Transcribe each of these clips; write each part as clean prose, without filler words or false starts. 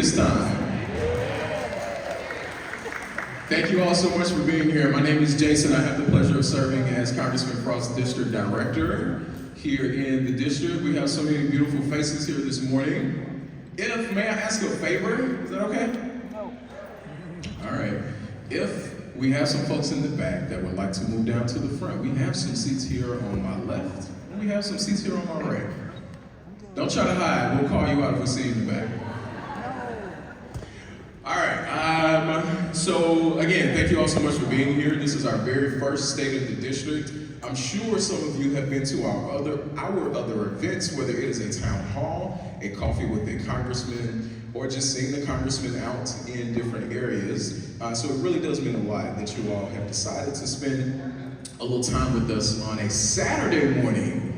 this time? Thank you all so much for being here. My name is Jason. I have the pleasure of serving as Congressman Frost's District Director here in the district. We have so many beautiful faces here this morning. May I ask a favor? Is that okay? No. All right. If we have some folks in the back that would like to move down to the front, we have some seats here on my left, and we have some seats here on my right. Don't try to hide. We'll call you out if we see you in the back. All right, so again, thank you all so much for being here. This is our very first State of the District. I'm sure some of you have been to our other events, whether it is a town hall, a coffee with a congressman, or just seeing the congressman out in different areas. So it really does mean a lot that you all have decided to spend a little time with us on a Saturday morning.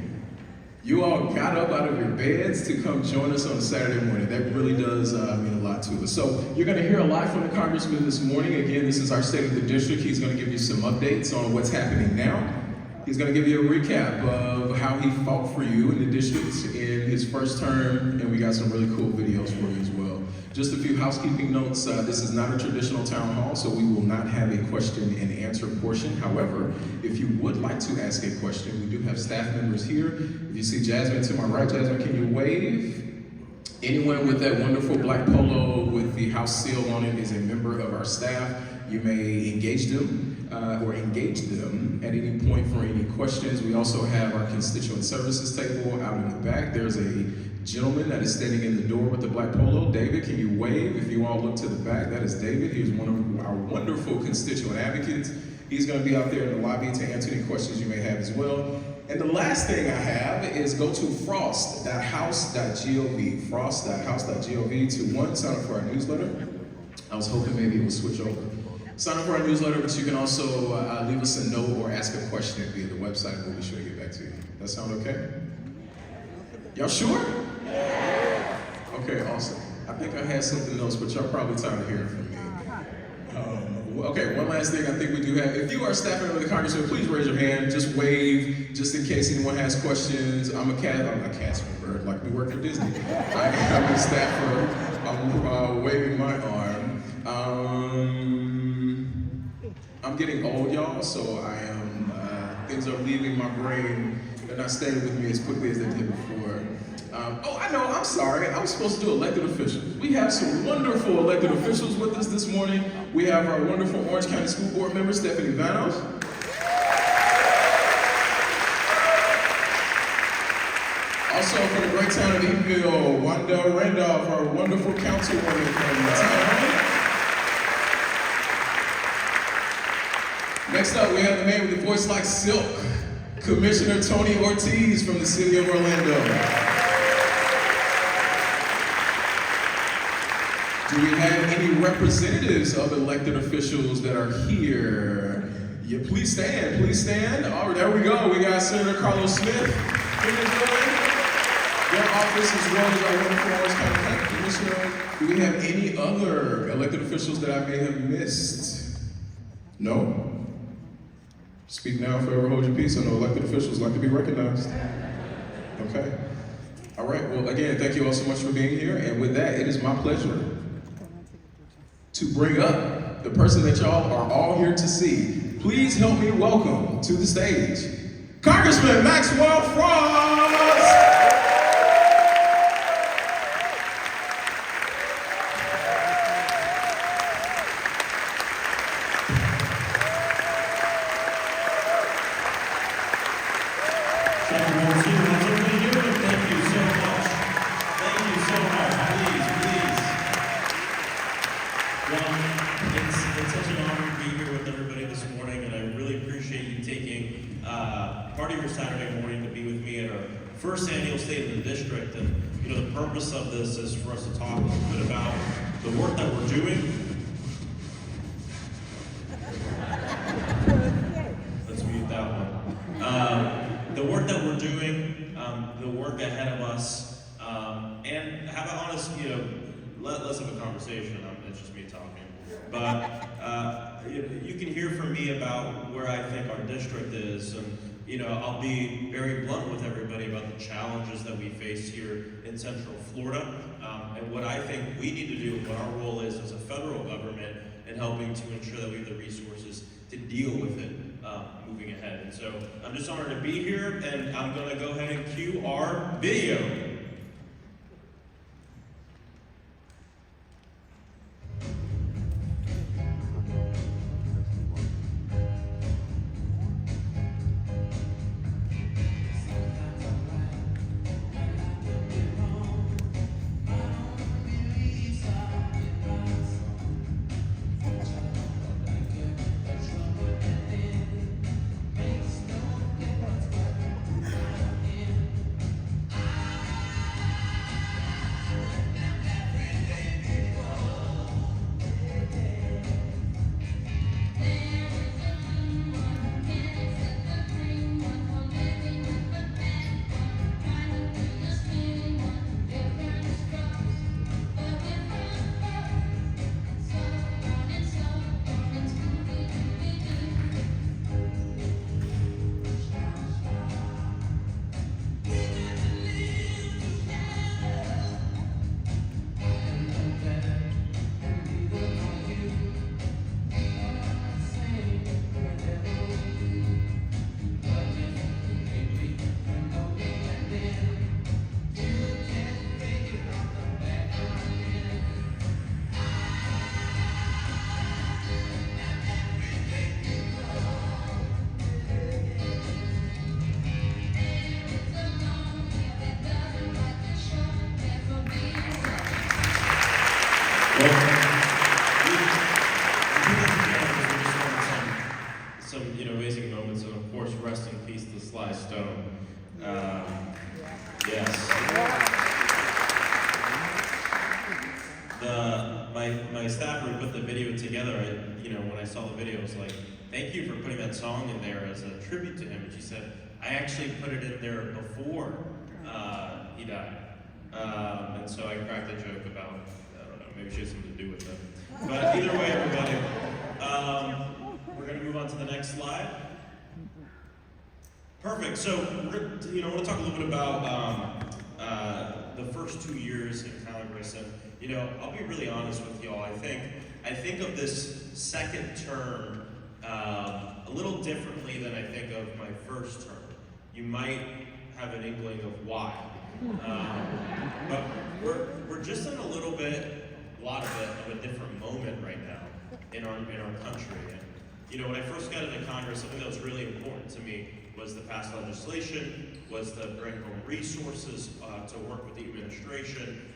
You all got up out of your beds to come join us on a Saturday morning. That really does mean a lot to us. So you're going to hear a lot from the congressman this morning. Again, this is our State of the District. He's going to give you some updates on what's happening now. He's going to give you a recap of how he fought for you in the district in his first term, and we got some really cool videos for you as well. Just a few housekeeping notes. This is not a traditional town hall, so we will not have a question and answer portion. However, if you would like to ask a question, we do have staff members here. If you see Jasmine to my right, Jasmine, can you wave? Anyone with that wonderful black polo with the house seal on it is a member of our staff. You may engage them or engage them at any point for any questions. We also have our constituent services table out in the back. There's a gentleman that is standing in the door with the black polo. David, can you wave? If you all look to the back, that is David. He is one of our wonderful constituent advocates. He's going to be out there in the lobby to answer any questions you may have as well. And the last thing I have is go to frost.house.gov, frost.house.gov to sign up for our newsletter. I was hoping maybe it would switch over. Sign up for our newsletter, but you can also leave us a note or ask a question via the website, and we'll be sure to get back to you. That sound okay? Y'all sure? Okay, awesome. I think I had something else, but y'all probably tired of hearing from me. Okay, one last thing I think we do have. If you are a staff member of the congressman, please raise your hand. Just wave, just in case anyone has questions. I'm a cast member, like we work at Disney. I am a staffer. I'm waving my arm. I'm getting old, y'all, so I am, things are leaving my brain. They're not staying with me as quickly as they did before. I know, I'm sorry. I was supposed to do elected officials. We have some wonderful elected officials with us this morning. We have our wonderful Orange County School Board member, Stephanie Vanos. Also from the great town of Eatonville, Wanda Randolph, our wonderful councilwoman from the town. Next up, we have the man with the voice like silk, Commissioner Tony Ortiz from the city of Orlando. Do we have any representatives of elected officials that are here? Yeah, please stand, please stand. All right, there we go. We got Senator Carlos Smith in this building. Their office as well as our wonderful Orange County County Commissioner. Do we have any other elected officials that I may have missed? No? Speak now, forever hold your peace. I know elected officials like to be recognized. Okay. All right, well, again, thank you all so much for being here. And with that, it is my pleasure to bring up the person that y'all are all here to see. Please help me welcome to the stage, Congressman Maxwell Frost! First annual State of the District, and the purpose of this is for us to talk a little bit about the work that we're doing. Let's mute that one. The work that we're doing, the work ahead of us, and have an honest, let's have a conversation. It's just me talking, but you can hear from me about where I think our district is, and I'll be very blunt with everybody about the challenges that we face here in Central Florida, and what I think we need to do, and what our role is as a federal government, in helping to ensure that we have the resources to deal with it moving ahead. And so I'm just honored to be here, and I'm going to go ahead and cue our video. Some amazing moments, and of course, rest in peace to Sly Stone. Yes. My staffer who put the video together, when I saw the video, I was like, thank you for putting that song in there as a tribute to him. And she said, I actually put it in there before he died. And so I cracked a joke about, I don't know, maybe she has something to do with it. But either way, everybody, we're going to move on to the next slide. Perfect. So, I want to talk a little bit about the first 2 years in Congress, and I'll be really honest with y'all. I think of this second term a little differently than I think of my first term. You might have an inkling of why, but we're just in a lot of a different moment right now in our country. And when I first got into Congress, something that was really important to me was to pass legislation, was to bring home resources to work with the administration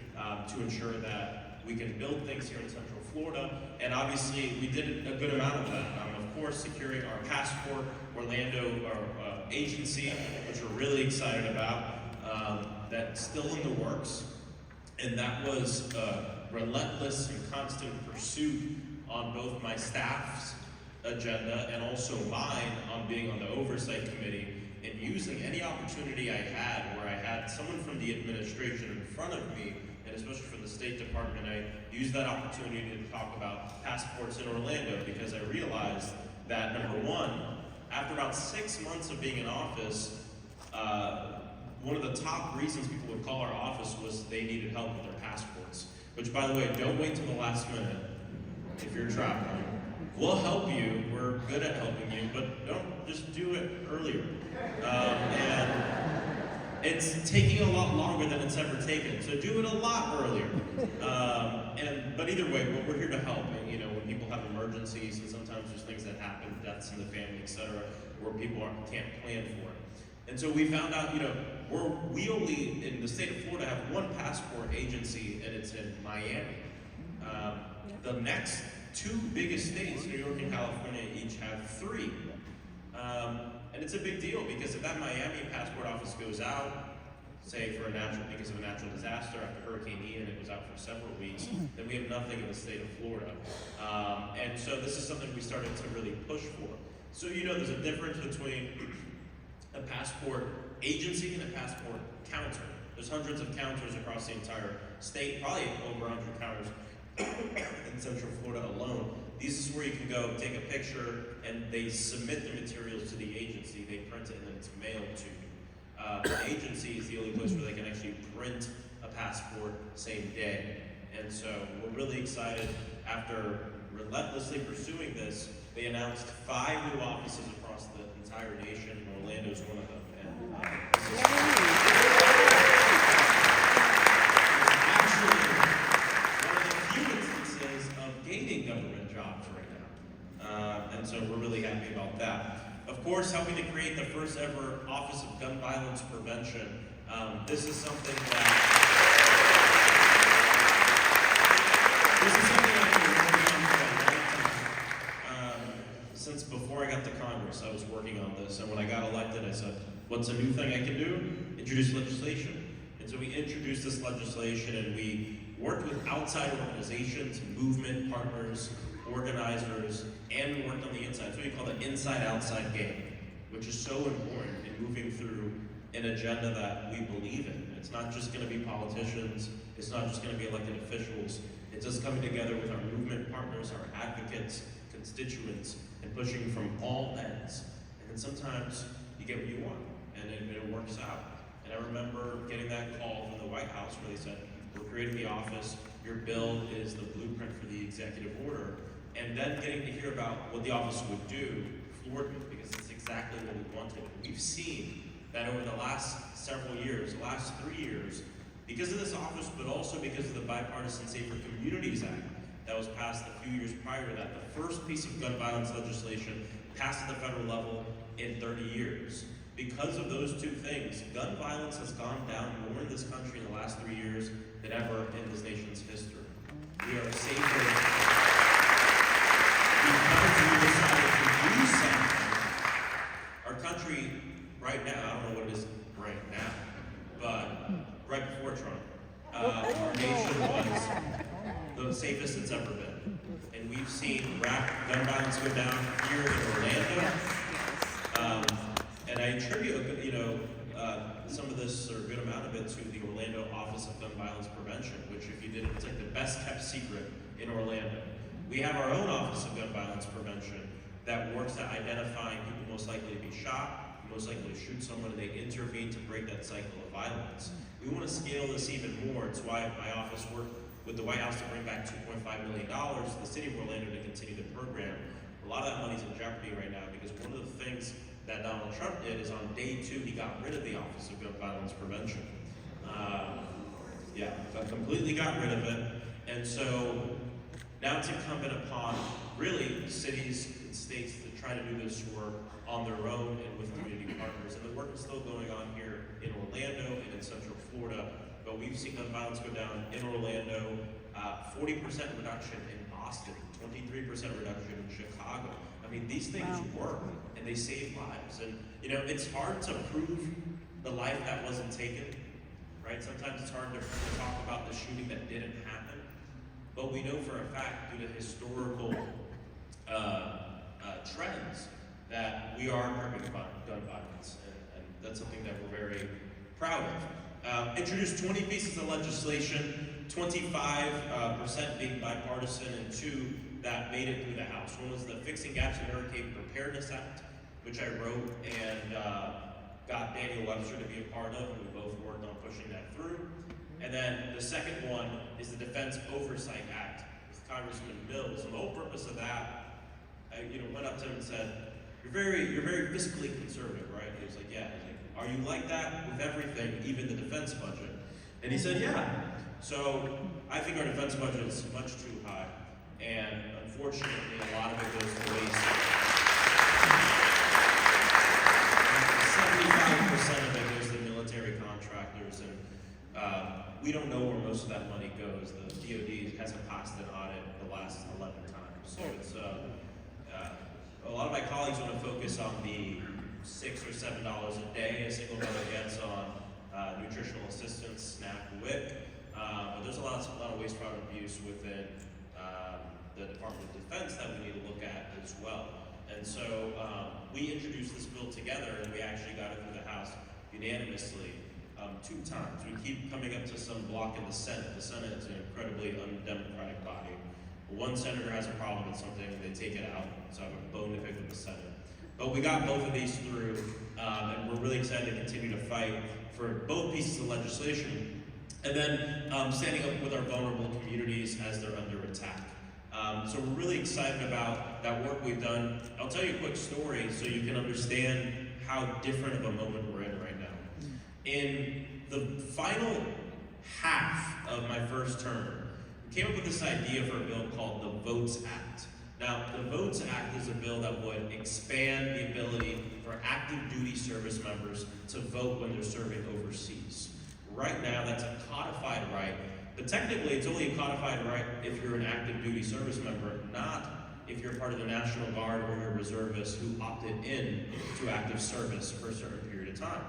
to ensure that we can build things here in Central Florida. And obviously, we did a good amount of that. Of course, securing our Passport Orlando agency, which we're really excited about. That's still in the works. And that was relentless and constant pursuit on both my staff's agenda and also mine on being on the oversight committee and using any opportunity I had where I had someone from the administration in front of me, and especially from the State Department. I used that opportunity to talk about passports in Orlando because I realized that, number one, after about 6 months of being in office, one of the top reasons people would call our office was they needed help with their passports. Which, by the way, don't wait till the last minute if you're traveling. We'll help you. We're good at helping you, but don't just do it earlier. And it's taking a lot longer than it's ever taken, so do it a lot earlier. But either way, we're here to help. And when people have emergencies, and sometimes there's things that happen, deaths in the family, etc., where people can't plan for it. And so we found out, we only, in the state of Florida, have one passport agency, and it's in Miami. The next two biggest states, New York and California, each have 3. And it's a big deal because if that Miami passport office goes out, say because of a natural disaster after Hurricane Ian, it was out for several weeks, then we have nothing in the state of Florida. And so this is something we started to really push for. So there's a difference between a passport agency and a passport counter. There's hundreds of counters across the entire state, probably over 100 counters in Central Florida alone. This is where you can go take a picture and they submit the materials to the agency, they print it, and then it's mailed to you. The agency is the only place where they can actually print a passport same day. And so we're really excited. After relentlessly pursuing this, they announced 5 new offices across the entire nation, and Orlando's one of them. And actually one of the few instances of gaining government jobs right now. And so we're really happy about that. Of course, helping to create the first ever Office of Gun Violence Prevention. This is something I've been working on for a long time. Since before I got to Congress, I was working on this, and when I got elected, I said, what's a new thing I can do? Introduce legislation. And so we introduced this legislation, and we worked with outside organizations, movement partners, organizers, and we worked on the inside. It's what we call the inside-outside game, which is so important in moving through an agenda that we believe in. It's not just going to be politicians, it's not just going to be elected officials, it's us coming together with our movement partners, our advocates, constituents, and pushing from all ends. And then sometimes you get what you want, and it works out. And I remember getting that call from the White House where they said, we're creating the office, your bill is the blueprint for the executive order. And then getting to hear about what the office would do floored me, because it's exactly what we wanted. We've seen that over the last several years, the last 3 years, because of this office, but also because of the Bipartisan Safer Communities Act that was passed a few years prior to that, the first piece of gun violence legislation passed at the federal level in 30 years. Because of those two things, gun violence has gone down more in this country in the last 3 years than ever in this nation's history. We are safer because we decided to do something. Our country right now, I don't know what it is right now, but right before Trump, our nation was the safest it's ever been. And we've seen gun violence go down here in Orlando. And I attribute, some of this, or a good amount of it, to the Orlando Office of Gun Violence Prevention, which, if you didn't, it's like the best kept secret in Orlando. We have our own Office of Gun Violence Prevention that works at identifying people most likely to be shot, most likely to shoot someone, and they intervene to break that cycle of violence. We want to scale this even more. It's why my office worked with the White House to bring back $2.5 million to the city of Orlando to continue the program. A lot of that money's in jeopardy right now because one of the things that Donald Trump did is on day 2, he got rid of the Office of Gun Violence Prevention. Completely got rid of it. And so now it's incumbent upon really cities and states to try to do this work on their own and with community partners. And the work is still going on here in Orlando and in Central Florida. But we've seen gun violence go down in Orlando, 40% reduction in Boston, 23% reduction in Chicago. I mean, these things work and they save lives. And it's hard to prove the life that wasn't taken, right? Sometimes it's hard to talk about the shooting that didn't happen. But we know for a fact, due to historical trends, that we are curbing gun violence, and that's something that we're very proud of. Introduced 20 pieces of legislation, 25% being bipartisan, and 2 that made it through the House. One was the Fixing Gaps in Hurricane Preparedness Act, which I wrote and got Daniel Webster to be a part of, and we both worked on pushing that through. And then the second one is the Defense Oversight Act with Congressman Mills. And the whole purpose of that, I went up to him and said, you're very fiscally conservative, right? He was like, yeah. He's like, are you like that with everything, even the defense budget? And he said, yeah. So I think our defense budget is much too high. And unfortunately, a lot of it goes to waste. 75% of it goes to military contractors, and we don't know where most of that money goes. The DoD hasn't passed an audit the last 11 times. So it's a lot of my colleagues want to focus on the $6 or $7 a day a single mother gets on nutritional assistance, SNAP, WIC, but there's a lot of waste, fraud, and abuse within the Department of Defense that we need to look at as well. And so we introduced this bill together, and we actually got it through the House unanimously 2 times. We keep coming up to some block in the Senate. The Senate is an incredibly undemocratic body. One senator has a problem with something, they take it out. So I have a bone to pick with the Senate. But we got both of these through, and we're really excited to continue to fight for both pieces of legislation. And then standing up with our vulnerable communities as they're under attack. So we're really excited about that work we've done. I'll tell you a quick story so you can understand how different of a moment we're in right now. In the final half of my first term, we came up with this idea for a bill called the Votes Act. Now, the Votes Act is a bill that would expand the ability for active duty service members to vote when they're serving overseas. Right now, that's a codified right, but technically it's only a codified right if you're an active duty service member, not if you're part of the National Guard or you're a reservist who opted in to active service for a certain period of time.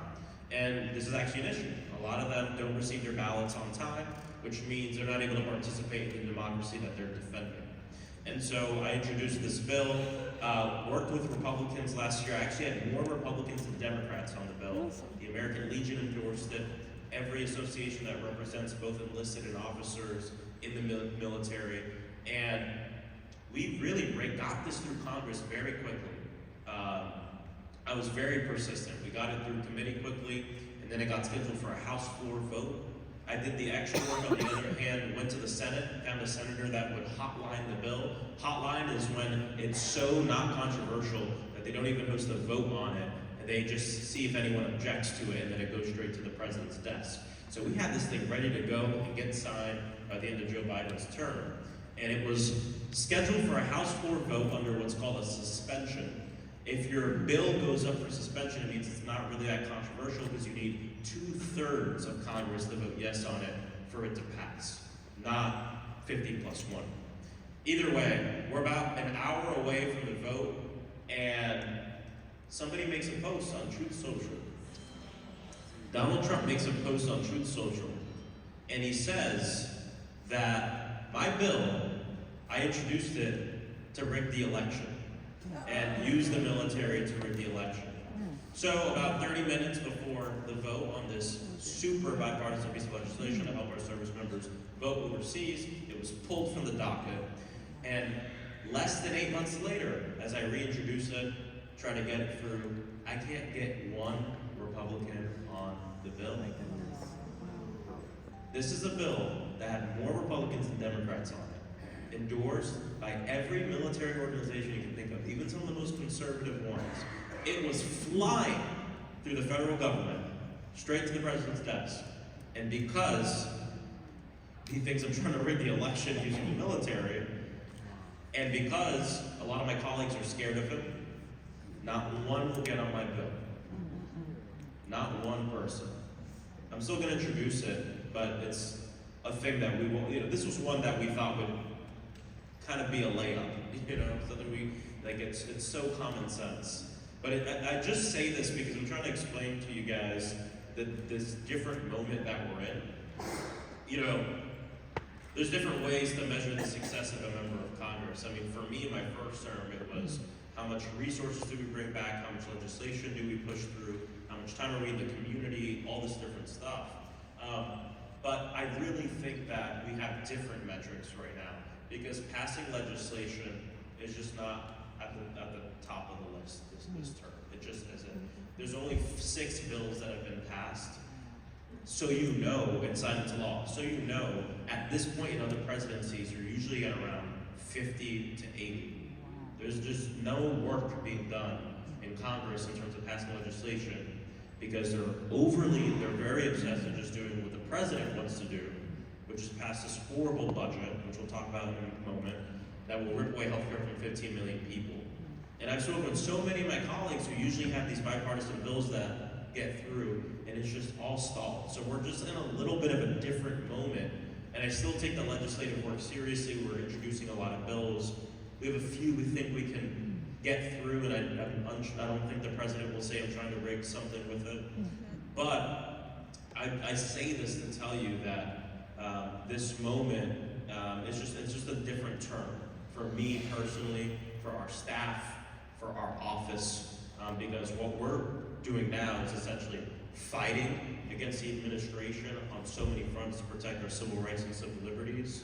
And this is actually an issue. A lot of them don't receive their ballots on time, which means they're not able to participate in the democracy that they're defending. And so I introduced this bill, worked with Republicans last year. I actually had more Republicans than Democrats on the bill. The American Legion endorsed it. Every association that represents both enlisted and officers in the military. And we really got this through Congress very quickly. I was very persistent. We got it through committee quickly, and then it got scheduled for a House floor vote. I did the extra work on the other hand, went to the Senate, found a senator that would hotline the bill. Hotline is when it's so not controversial that they don't even host a vote on it, and they just see if anyone objects to it, and then it goes straight to the president's desk. So we had this thing ready to go and get signed by the end of Joe Biden's term. And it was scheduled for a House floor vote under what's called a suspension. If your bill goes up for suspension, it means it's not really that controversial because you need 2/3 of Congress to vote yes on it for it to pass, not 50+1. Either way, we're about an hour away from the vote, and somebody makes a post on Truth Social. Donald Trump makes a post on Truth Social, and he says that my bill, I introduced it to rig the election and use the military to rig the election. So about 30 minutes before the vote on this super bipartisan piece of legislation to help our service members vote overseas, it was pulled from the docket. And less than 8 months later, as I reintroduce it, try to get it through, I can't get one Republican on the bill. This is a bill that had more Republicans than Democrats on it, endorsed by every military organization you can think of, even some of the most conservative ones. It was flying through the federal government, straight to the president's desk. And because he thinks I'm trying to rig the election using the military, and because a lot of my colleagues are scared of him, not one will get on my bill. Not one person. I'm still going to introduce it, but it's a thing that we won't, this was one that we thought would kind of be a layup, so that it's so common sense. But I just say this because I'm trying to explain to you guys that this different moment that we're in. There's different ways to measure the success of a member of Congress. I mean, for me, my first term, it was how much resources do we bring back, how much legislation do we push through, how much time are we in the community, all this different stuff. But I really think that we have different metrics right now because passing legislation is just not at the top of the list this term. It just isn't. There's only 6 bills that have been passed. So and signed into law. So at this point in other presidencies, you're usually at around 50 to 80. There's just no work being done in Congress in terms of passing legislation because they're very obsessed with just doing what the president wants to do, which is pass this horrible budget, which we'll talk about in a moment, that will rip away healthcare from 15 million people. And I've spoken with so many of my colleagues who usually have these bipartisan bills that get through, and it's just all stalled. So we're just in a little bit of a different moment, and I still take the legislative work seriously. We're introducing a lot of bills. We have a few we think we can get through, and I don't think the president will say I'm trying to rig something with it. But I say this to tell you that this moment it's just a different term for me personally, for our staff, for our office, because what we're doing now is essentially fighting against the administration on so many fronts to protect our civil rights and civil liberties,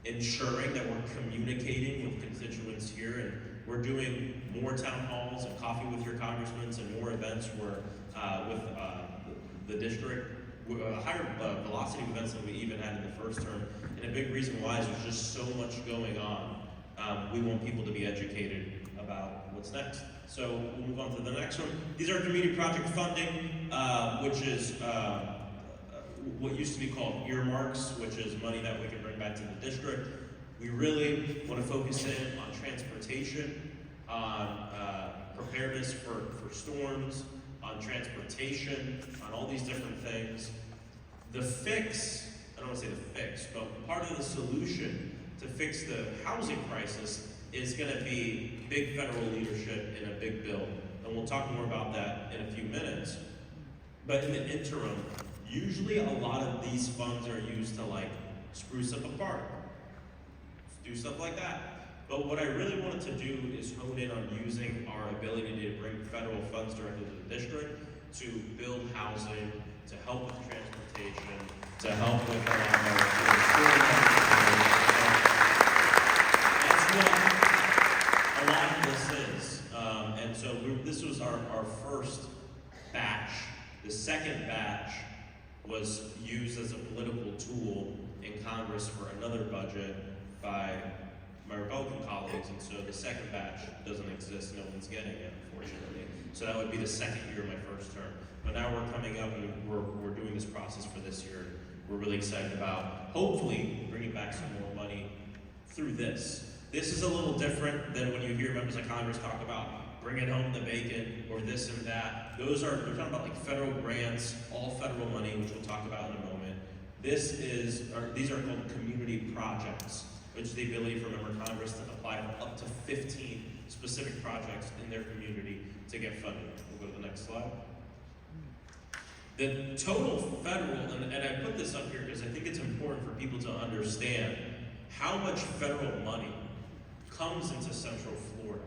ensuring that we're communicating with constituents here, and we're doing more town halls and coffee with your congressmen and more events with the district higher velocity of events than we even had in the first term. And a big reason why is there's just so much going on. We want people to be educated about what's next. So we'll move on to the next one. These are community project funding, which is what used to be called earmarks, which is money that we can bring back to the district. We really want to focus in on transportation, on preparedness for storms, on transportation, on all these different things. The fix, I don't want to say the fix, but part of the solution to fix the housing crisis is going to be big federal leadership in a big bill. And we'll talk more about that in a few minutes. But in the interim, usually a lot of these funds are used to like spruce up a park, do stuff like that. But what I really wanted to do is hone in on using our ability to bring federal funds directly to the district to build housing, to help with transportation, to help with that's what a lot of this is. And so this was our first batch. The second batch was used as a political tool in Congress for another budget by my Republican colleagues, and so the second batch doesn't exist, no one's getting it, unfortunately. So that would be the second year of my first term. But now we're coming up and we're doing this process for this year. We're really excited about, hopefully, bringing back some more money through this. This is a little different than when you hear members of Congress talk about bringing home the bacon or this and that. We're talking about like federal grants, all federal money, which we'll talk about in a moment. These are called community projects, which is the ability for a member of Congress to apply for up to 15 specific projects in their community to get funding. We'll go to the next slide. The total federal, and I put this up here because I think it's important for people to understand how much federal money comes into Central Florida.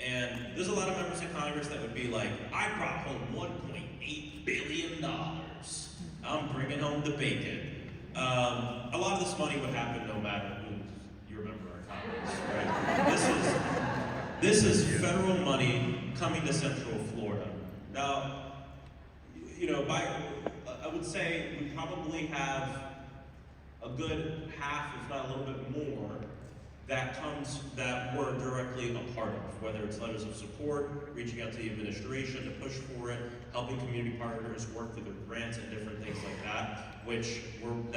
And there's a lot of members of Congress that would be like, I brought home $1.8 billion. I'm bringing home the bacon. A lot of this money would happen no matter who you remember our Congress, right? This is federal money coming to Central Florida. Now, I would say we probably have a good half, if not a little bit more, that we're directly a part of, whether it's letters of support, reaching out to the administration to push for it, helping community partners work through their grants and different things like that, which in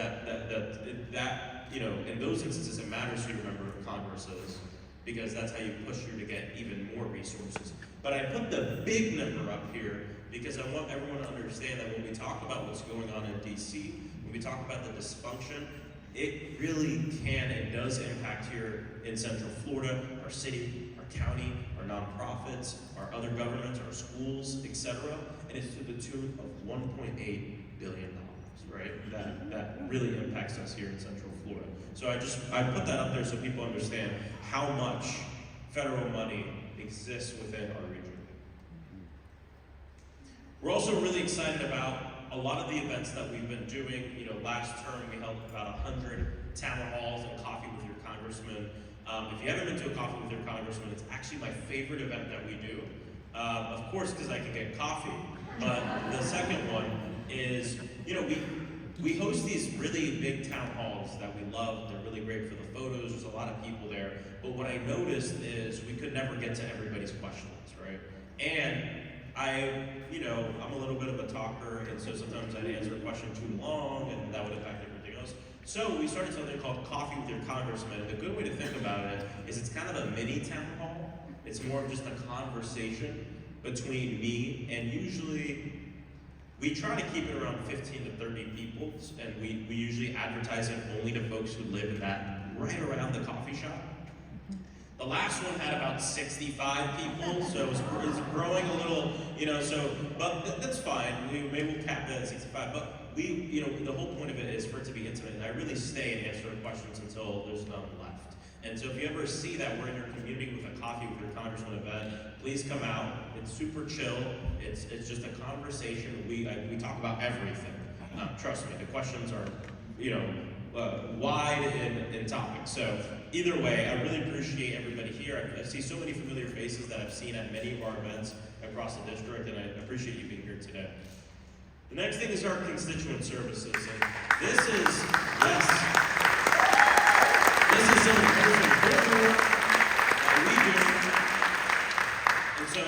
those instances it matters who your member of Congress is, because that's how you push through to get even more resources. But I put the big number up here because I want everyone to understand that when we talk about what's going on in DC, when we talk about the dysfunction, it really can and does impact here in Central Florida, our city, our county, our nonprofits, our other governments, our schools, etc. And it's to the tune of $1.8 billion, right? That really impacts us here in Central Florida. So I put that up there so people understand how much federal money exists within our region. We're also really excited about a lot of the events that we've been doing. Last term we held about 100 town halls and coffee with your congressman. If you haven't been to a coffee with your congressman, it's actually my favorite event that we do. Of course, because I can get coffee. But the second one is, we host these really big town halls that we love. They're really great for the photos. There's a lot of people there. But what I noticed is we could never get to everybody's questions, right? And I'm a little bit of a talker, and so sometimes I'd answer a question too long, and that would impact everything else. So we started something called Coffee with Your Congressman, and the good way to think about it is it's kind of a mini town hall. It's more of just a conversation between me, and usually we try to keep it around 15 to 30 people, and we usually advertise it only to folks who live in that right around the coffee shop. The last one had about 65 people, so it's growing a little, but that's fine. Maybe we'll cap that at 65, but the whole point of it is for it to be intimate, and I really stay and answer questions until there's none left. And so if you ever see that we're in your community with a coffee with your congressman event, please come out. It's super chill. It's just a conversation. We talk about everything. Trust me, the questions are, wide in topic. So either way, I really appreciate everybody here. I see so many familiar faces that I've seen at many of our events across the district, and I appreciate you being here today. The next thing is our constituent services. And this is, yes, this is some of the most important work that we do. And so,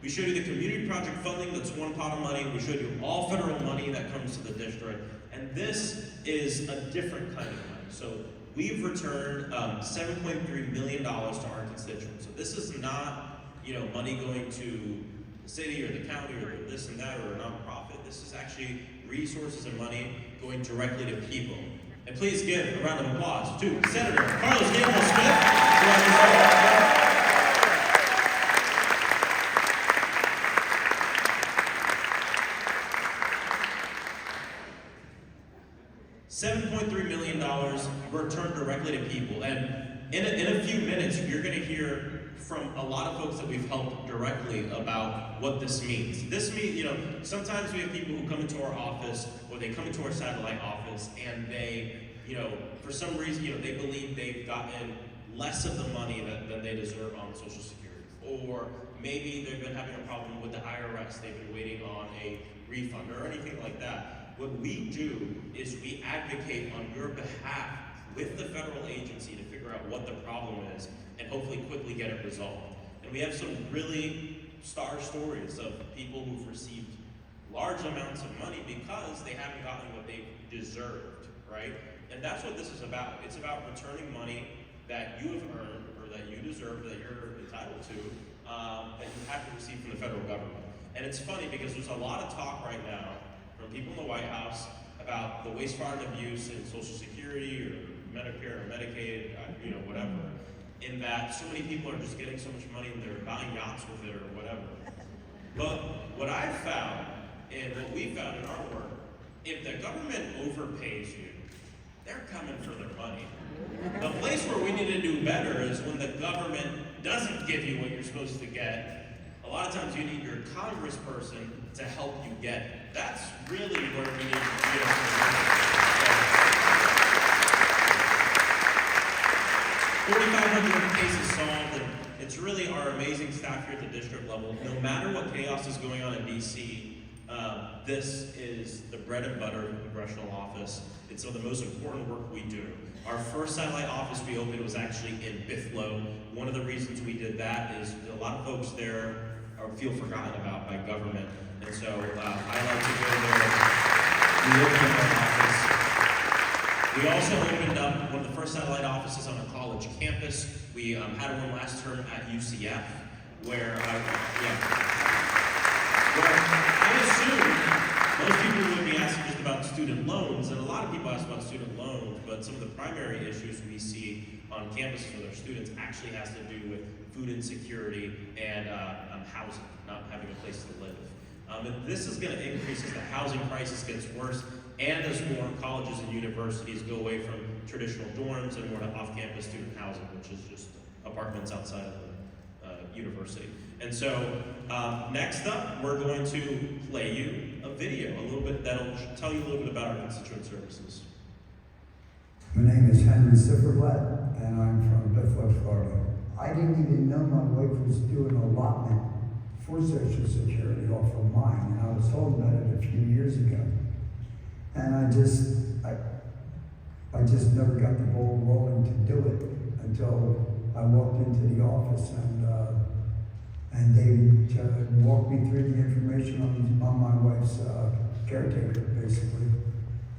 we showed you the community project funding, that's one pot of money. We showed you all federal money that comes to the district. And this is a different kind of money. So we've returned $7.3 million to our constituents. So this is not, money going to the city or the county or this and that or a nonprofit. This is actually resources and money going directly to people. And please give a round of applause to Senator Carlos Gamble-Smith. $7.3 million returned directly to people. And in a few minutes, you're going to hear from a lot of folks that we've helped directly about what this means. This means, sometimes we have people who come into our office or they come into our satellite office and they, for some reason, they believe they've gotten less of the money than they deserve on Social Security. Or maybe they've been having a problem with the IRS. They've been waiting on a refund or anything like that. What we do is we advocate on your behalf with the federal agency to figure out what the problem is and hopefully quickly get it resolved. And we have some really star stories of people who've received large amounts of money because they haven't gotten what they deserved, right? And that's what this is about. It's about returning money that you have earned or that you deserve, that you're entitled to, that you have to receive from the federal government. And it's funny because there's a lot of talk right now from people in the White House about the waste, fraud, and abuse in Social Security or Medicare or Medicaid, whatever, in that so many people are just getting so much money and they're buying yachts with it or whatever. But what I've found, and what we found in our work, if the government overpays you, they're coming for their money. The place where we need to do better is when the government doesn't give you what you're supposed to get. A lot of times you need your congressperson to help you get it. That's really where we need to be. 4,500 cases solved, and it's really our amazing staff here at the district level. No matter what chaos is going on in DC, this is the bread and butter of the congressional office. It's some of the most important work we do. Our first satellite office we opened was actually in Bithlo. One of the reasons we did that is a lot of folks there feel forgotten about by government. And so I like to go there. We opened up our office. We also opened up one of the first satellite offices on a college campus. We had one last term at UCF, where I assume most people would be asking just about student loans, and a lot of people ask about student loans, but some of the primary issues we see on campuses with our students actually has to do with food insecurity and housing, not having a place to live. And this is going to increase as the housing crisis gets worse and as more colleges and universities go away from traditional dorms and more to off-campus student housing, which is just apartments outside of the university. And so next up, we're going to play you a video, a little bit that'll tell you a little bit about our constituent services. My name is Henry Sifferblatt, and I'm from Bethlehem, Florida. I didn't even know my wife was doing an allotment for Social Security off of mine, and I was told about it a few years ago. And I just never got the ball rolling to do it until I walked into the office and they walked me through the information on my wife's caretaker, basically.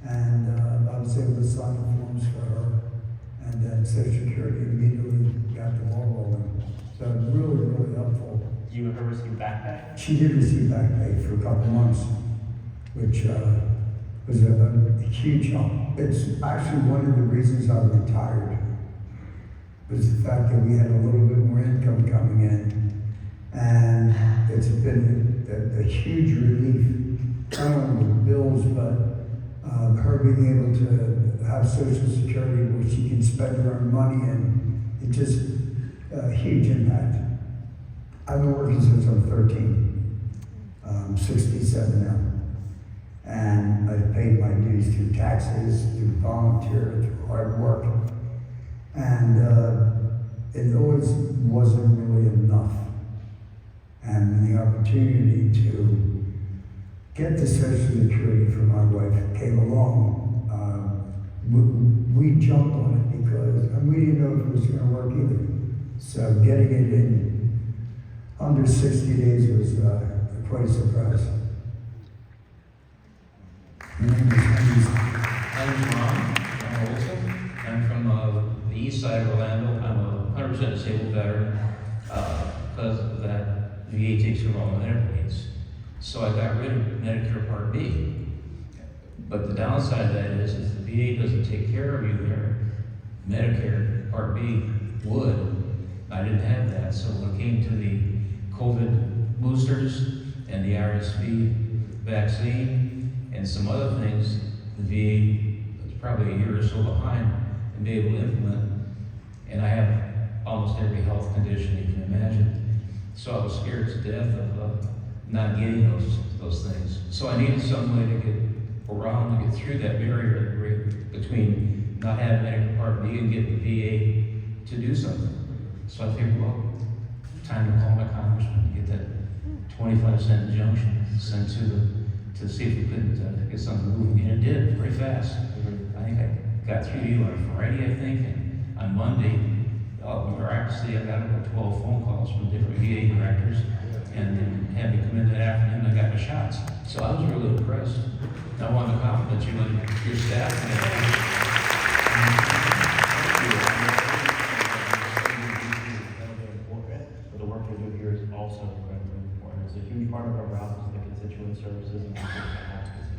And I was able to sign the forms for her, and then Social Security immediately got the ball rolling. So it was really, really helpful. You ever receive back pay? She did receive back pay for a couple months, which was a huge help. It's actually one of the reasons I retired, was the fact that we had a little bit more income coming in. And it's been a huge relief, not only with bills, but her being able to have Social Security where she can spend her own money, and it just a huge impact. I've been working since I'm 13, 67 now. And I've paid my dues through taxes, through volunteer, through hard work. And it always wasn't really enough. And the opportunity to get the Social Security for my wife came along, we jumped on it because we didn't know if it was going to work either. So getting it in under 60 days was quite a surprise. I'm Ron Olson. I'm from the east side of Orlando. I'm a 100% disabled veteran because of that VA takes care of all my medical needs. So I got rid of Medicare Part B. But the downside of that is if the VA doesn't take care of you there, Medicare Part B would. I didn't have that. So when it came to the COVID boosters and the RSV vaccine and some other things, the VA was probably a year or so behind and be able to implement. And I have almost every health condition you can imagine. So I was scared to death of not getting those things. So I needed some way to get around, to get through that barrier between not having Medicare Part B and getting the VA to do something. So I figured, well, time to call my congressman to get that 25-cent injunction sent to see if we couldn't get something moving. And it did, very fast. I think I got through to you on Friday, I think, and on Monday, miraculously, I got about 12 phone calls from different VA directors, and then had me come in that afternoon, I got my shots. So I was really impressed. I wanted to compliment you and your staff. But the work we do here is also incredibly important. It's a huge part of our job is the constituent services and advocacy.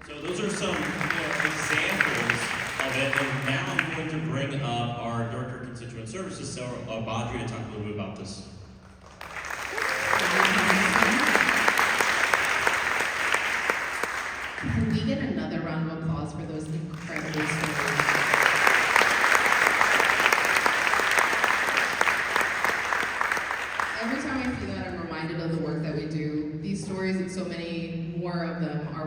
So those are some examples of it. And now I'm going to bring up our Director of Constituent Services, Sarah Baudry, to talk a little bit about this. Can we get another round of applause for those incredible stories? Every time I feel that, I'm reminded of the work that we do. These stories and so many more of them are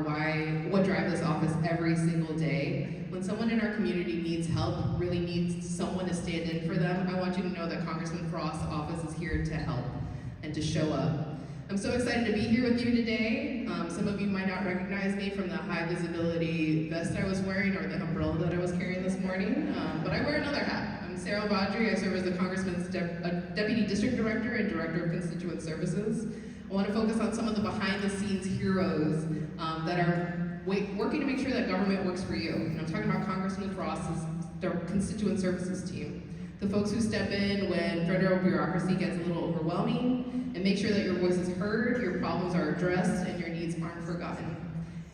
what drive this office every single day. When someone in our community needs help, really needs someone to stand in for them, I want you to know that Congressman Frost's office is here to help and to show up. I'm so excited to be here with you today. Some of you might not recognize me from the high visibility vest I was wearing or the umbrella that I was carrying this morning, but I wear another hat. I'm Sarah Baudry. I serve as the Congressman's Deputy District Director and Director of Constituent Services. I want to focus on some of the behind-the-scenes heroes that are working to make sure that government works for you. And I'm talking about Congressman Frost's Constituent Services team. The folks who step in when federal bureaucracy gets a little overwhelming and make sure that your voice is heard, your problems are addressed, and your needs aren't forgotten.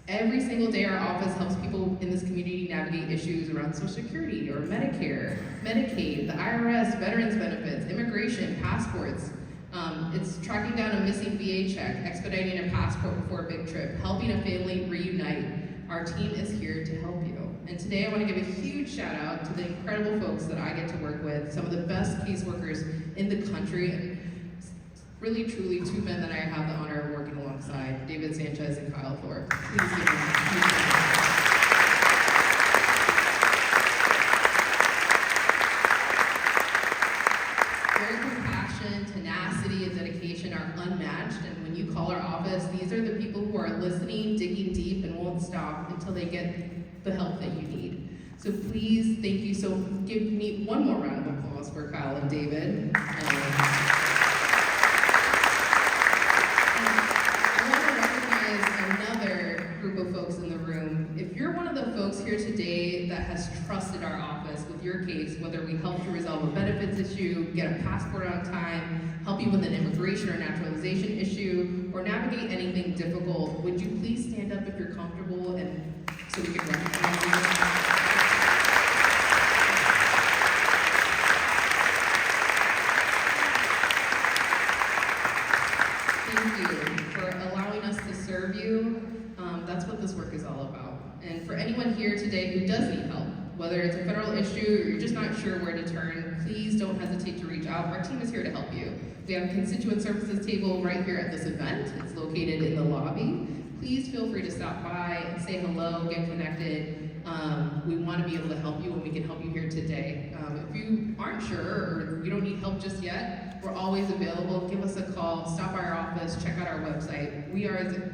Every single day our office helps people in this community navigate issues around Social Security or Medicare, Medicaid, the IRS, veterans benefits, immigration, passports. It's tracking down a missing VA check, expediting a passport before a big trip, helping a family reunite. Our team is here to help you. And today I want to give a huge shout out to the incredible folks that I get to work with, some of the best caseworkers in the country, and really truly two men that I have the honor of working alongside, David Sanchez and Kyle Thorpe. Please give them a huge round. Their compassion, tenacity, and dedication are unmatched, and when you call our office, these are the people who are listening, digging deep, and won't stop until they get the help that you need. So please, thank you. So give me one more round of applause for Kyle and David. I want to recognize another group of folks in the room. If you're one of the folks here today that has trusted our office with your case, whether we help you resolve a benefits issue, get a passport on time, help you with an immigration or naturalization issue, or navigate anything difficult, would you please stand up if you're comfortable and so we can recognize you? Thank you for allowing us to serve you. That's what this work is all about. And for anyone here today who does need help, whether it's a federal issue or you're just not sure where to turn, please don't hesitate to reach out. Our team is here to help you. We have a constituent services table right here at this event. It's located in the lobby. Please feel free to stop by and say hello, get connected. We want to be able to help you, and we can help you here today. If you aren't sure or you don't need help just yet, we're always available. Give us a call, stop by our office, check out our website. We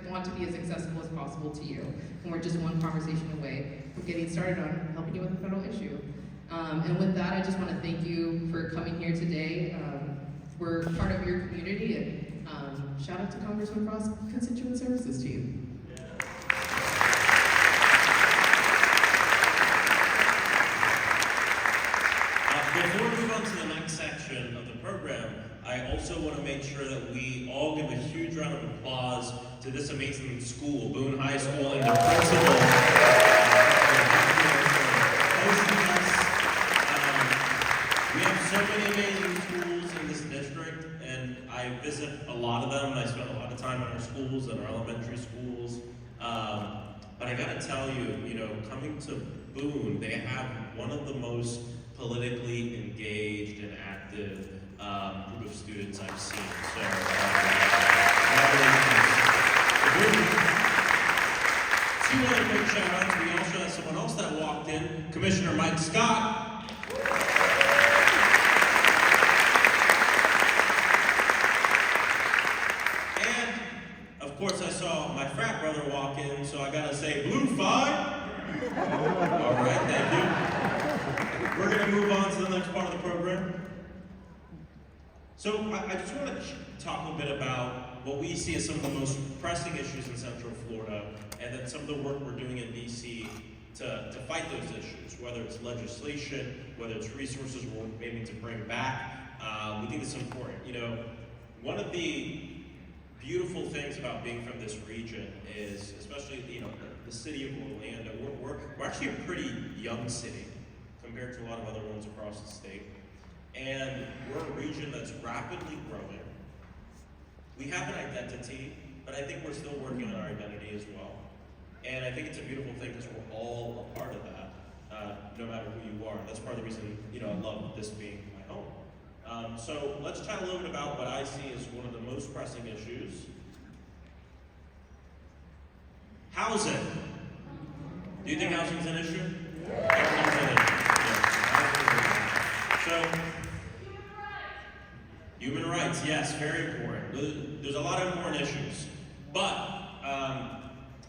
want to be as accessible as possible to you, and we're just one conversation away from getting started on helping you with a federal issue. And with that, I just want to thank you for coming here today. We're part of your community, and shout out to Congressman Frost's Constituent Services team. Before we move on to the next section of the program, I also want to make sure that we all give a huge round of applause to this amazing school, Boone High School, and their principal. We have so many amazing schools in this district, and I visit a lot of them, and I spend a lot of time in our schools and our elementary schools. But I gotta tell you, coming to Boone, they have one of the most politically engaged and active group of students I've seen. So, two other quick shout outs. We also have someone else that walked in, Commissioner Mike Scott. And, of course, I saw my frat brother walk in, so I gotta say, Blue 5. All right, thank you. We're going to move on to the next part of the program. So I just want to talk a bit about what we see as some of the most pressing issues in Central Florida, and then some of the work we're doing in DC to fight those issues, whether it's legislation, whether it's resources we're aiming to bring back. We think it's important. One of the beautiful things about being from this region is, especially the city of Orlando, we're actually a pretty young city compared to a lot of other ones across the state. And we're a region that's rapidly growing. We have an identity, but I think we're still working on our identity as well. And I think it's a beautiful thing because we're all a part of that, no matter who you are. That's part of the reason, I love this being my home. So let's chat a little bit about what I see as one of the most pressing issues. Housing. Do you think housing's an issue? Everyone's an issue. So, human rights, yes, very important. There's a lot of important issues. But,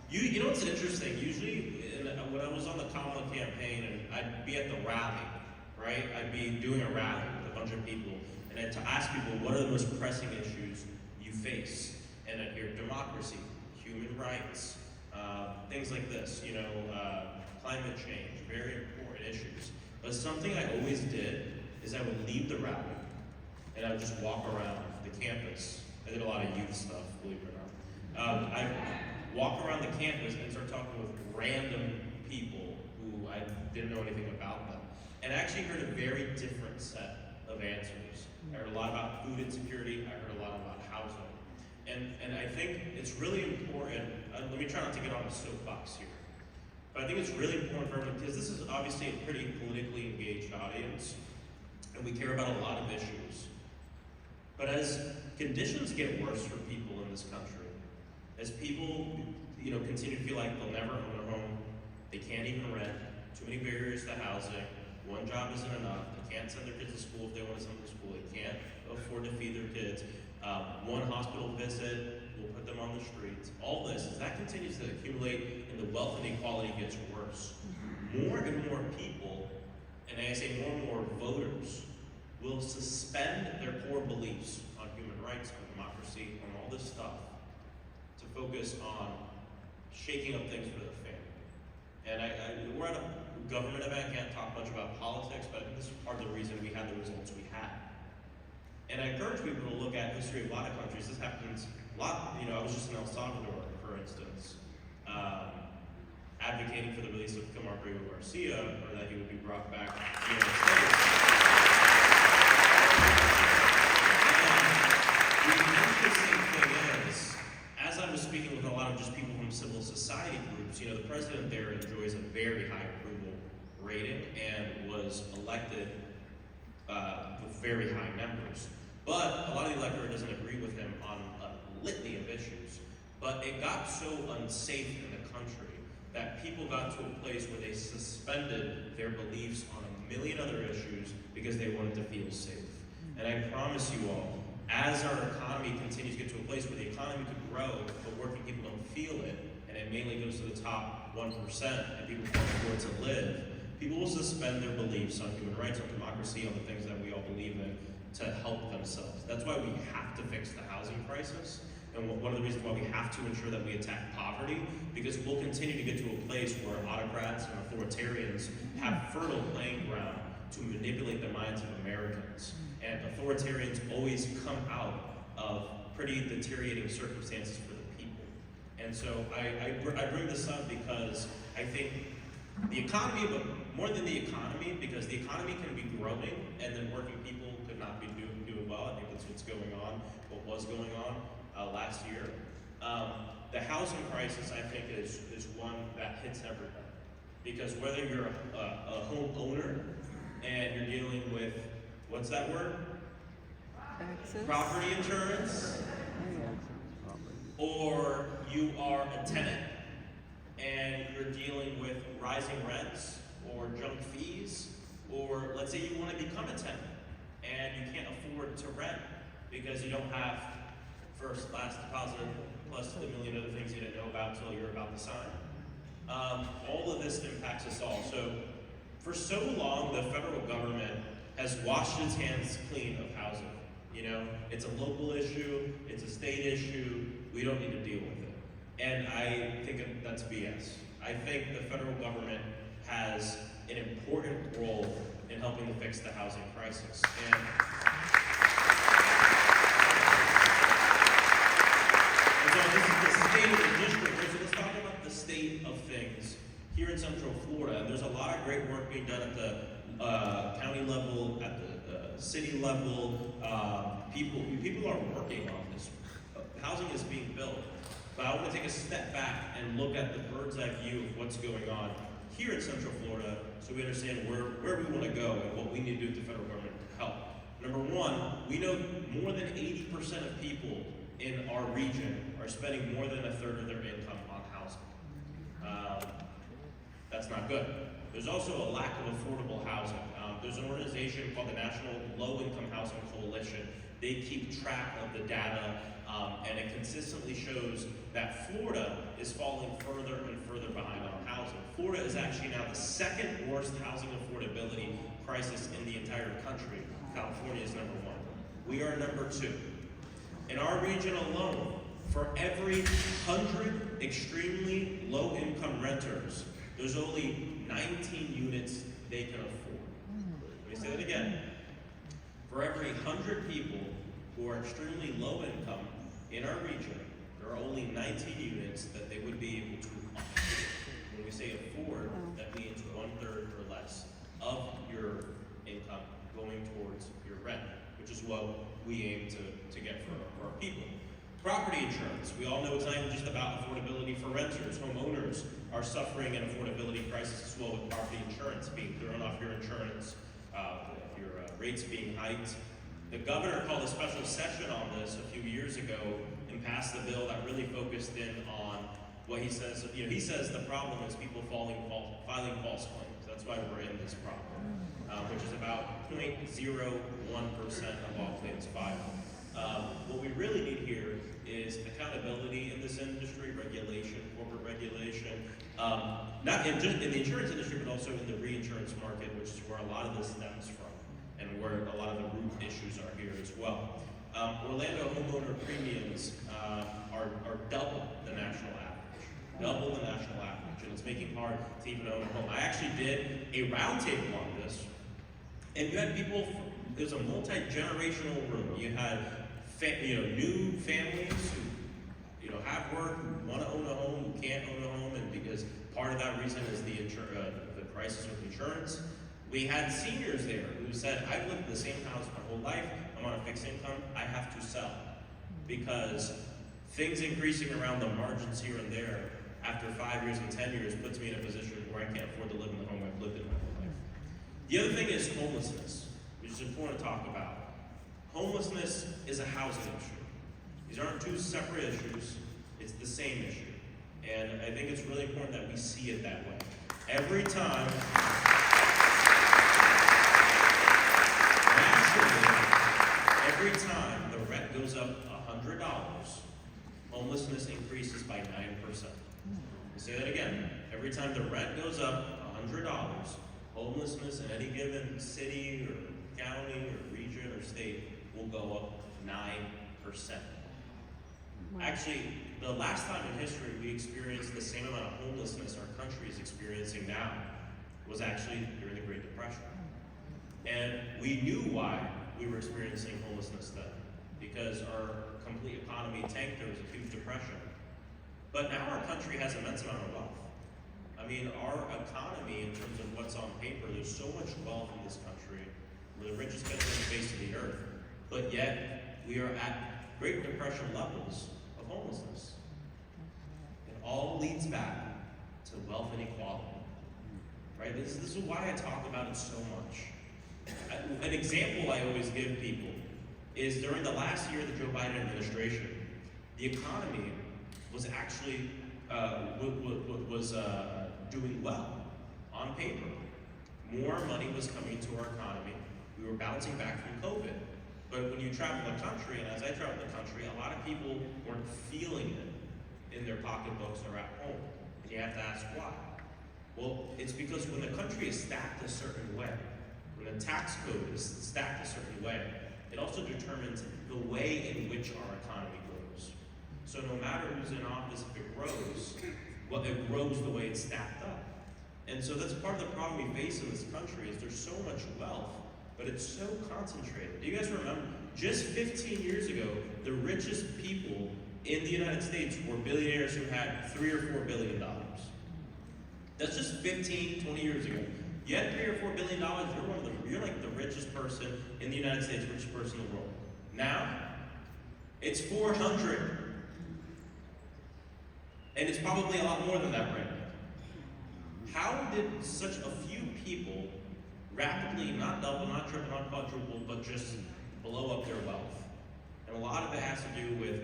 you know what's interesting? Usually, when I was on the Kamala campaign, and I'd be at the rally, right? I'd be doing a rally with a bunch of people, and I'd to ask people, what are the most pressing issues you face? And I'd hear democracy, human rights, things like this, climate change, very important issues. But something I always did is I would leave the rally and I would just walk around the campus. I did a lot of youth stuff, believe it or not. I walk around the campus and start talking with random people who I didn't know anything about them. And I actually heard a very different set of answers. I heard a lot about food insecurity, I heard a lot about housing. And I think it's really important, let me try not to get on the soapbox here, but I think it's really important for everyone, because this is obviously a pretty politically engaged audience, and we care about a lot of issues. But as conditions get worse for people in this country, as people continue to feel like they'll never own a home, they can't even rent, too many barriers to housing, one job isn't enough, they can't send their kids to school if they want to send them to school, they can't afford to feed their kids, one hospital visit will put them on the streets. All this, as that continues to accumulate and the wealth inequality gets worse, more and more people, and I say more and more voters, will suspend their core beliefs on human rights, on democracy, on all this stuff, to focus on shaking up things for their family. And we're at a government event, I can't talk much about politics, but I think this is part of the reason we had the results we had. And I encourage people to look at the history of a lot of countries. This happens a lot. I was just in El Salvador, for instance, advocating for the release of Camargo Garcia, or that he would be brought back to the United States. And the interesting thing is, as I was speaking with a lot of just people from civil society groups, the president there enjoys a very high approval rating and was elected with very high numbers. But a lot of the electorate doesn't agree with him on a litany of issues. But it got so unsafe in the country that people got to a place where they suspended their beliefs on a million other issues because they wanted to feel safe. And I promise you all, as our economy continues to get to a place where the economy could grow, but working people don't feel it, and it mainly goes to the top 1%, and people can't afford to live, people will suspend their beliefs on human rights, on democracy, on the things that we all believe in to help themselves. That's why we have to fix the housing crisis. And one of the reasons why we have to ensure that we attack poverty, because we'll continue to get to a place where autocrats and authoritarians have fertile playing ground to manipulate the minds of Americans. And authoritarians always come out of pretty deteriorating circumstances for the people. And so I bring this up because I think the economy, but more than the economy, because the economy can be growing and then working people could not be doing well. I think that's what's going on, what was going on last year. The housing crisis, I think, is one that hits everybody. Because whether you're a homeowner and you're dealing with, what's that word? Taxes. Property insurance, or you are a tenant and you're dealing with rising rents or junk fees, or let's say you want to become a tenant and you can't afford to rent because you don't have first, last deposit, plus the million other things you didn't know about until you're about to sign. All of this impacts us all. So for so long, the federal government has washed its hands clean of housing. You know, it's a local issue, it's a state issue, we don't need to deal with it. And I think that's BS. I think the federal government has an important role in helping to fix the housing crisis. And so this is the state of the district. So let's talk about the state of things here in Central Florida. And there's a lot of great work being done at the county level, at the city level. People are working on this. Housing is being built. But I want to take a step back and look at the bird's eye view of what's going on here in Central Florida so we understand where we want to go and what we need to do with the federal government to help. Number one, we know more than 80% of people in our region are spending more than a third of their income on housing. That's not good. There's also a lack of affordable housing. There's an organization called the National Low-Income Housing Coalition. They keep track of the data, and it consistently shows that Florida is falling further and further behind on housing. Florida is actually now the second worst housing affordability crisis in the entire country. California is number one. We are number two. In our region alone, for every 100 extremely low-income renters, there's only 19 units they can afford. Let me say that again. For every 100 people who are extremely low income in our region, there are only 19 units that they would be able to afford. When we say afford, that means 1/3 or less of your income going towards your rent, which is what we aim to get for our people. Property insurance. We all know it's not even just about affordability for renters. Homeowners are suffering an affordability crisis as well with property insurance being thrown off your insurance, your rates being hiked. The governor called a special session on this a few years ago and passed a bill that really focused in on what he says. You know, he says the problem is people filing false claims. That's why we're in this problem, which is about 0.01% of all claims filed. What we really need here is accountability in this industry, regulation, corporate regulation, not just in the insurance industry, but also in the reinsurance market, which is where a lot of this stems from, and where a lot of the root issues are here as well. Orlando homeowner premiums are double the national average, and it's making it hard to even own a home. I actually did a roundtable on this, and you had people. There's a multi-generational room. You had new families who have work, who want to own a home, who can't own a home, and because part of that reason is the crisis with insurance. We had seniors there who said, I've lived in the same house my whole life, I'm on a fixed income, I have to sell. Because things increasing around the margins here and there after 5 years and 10 years puts me in a position where I can't afford to live in the home I've lived in my whole life. The other thing is homelessness, which is important to talk about. Homelessness is a housing issue. These aren't two separate issues, it's the same issue. And I think it's really important that we see it that way. Every time, naturally, every time the rent goes up $100, homelessness increases by 9%. I'll say that again. Every time the rent goes up $100, homelessness in any given city or county or region or state will go up 9%. Actually, the last time in history we experienced the same amount of homelessness our country is experiencing now was actually during the Great Depression. And we knew why we were experiencing homelessness then, because our complete economy tanked. There was a huge depression. But now our country has immense amount of wealth. I mean, our economy, in terms of what's on paper, there's so much wealth in this country. We're the richest country on the face of the earth, but yet we are at Great Depression levels of homelessness. It all leads back to wealth inequality, right? This is why I talk about it so much. An example I always give people is during the last year of the Joe Biden administration, the economy was actually doing well on paper. More money was coming to our economy. We were bouncing back from COVID. But when you travel the country, and as I travel the country, a lot of people weren't feeling it in their pocketbooks or at home. And you have to ask why. Well, it's because when the country is stacked a certain way, when the tax code is stacked a certain way, it also determines the way in which our economy grows. So no matter who's in office, if it grows, well, it grows the way it's stacked up. And so that's part of the problem we face in this country is there's so much wealth, but it's so concentrated. Do you guys remember, just 15 years ago, the richest people in the United States were billionaires who had $3 or $4 billion. That's just 15, 20 years ago. You had $3 or $4 billion, you're like the richest person in the United States, richest person in the world. Now, it's 400. And it's probably a lot more than that right now. How did such a few people rapidly, not double, not triple, not quadruple, but just blow up their wealth? And a lot of it has to do with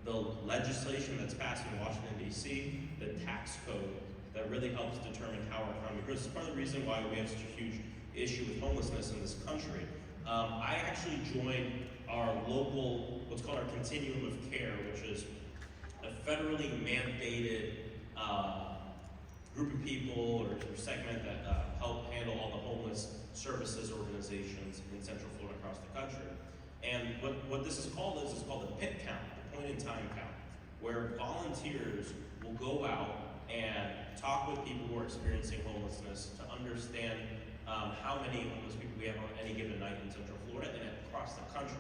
the legislation that's passed in Washington, D.C., the tax code that really helps determine how our economy grows. This is part of the reason why we have such a huge issue with homelessness in this country. I actually joined our local, what's called our Continuum of Care, which is a federally mandated group of people or segment that help handle all the homeless services organizations in Central Florida across the country. And what this is called is called the PIT count, the point in time count, where volunteers will go out and talk with people who are experiencing homelessness to understand how many homeless people we have on any given night in Central Florida and across the country.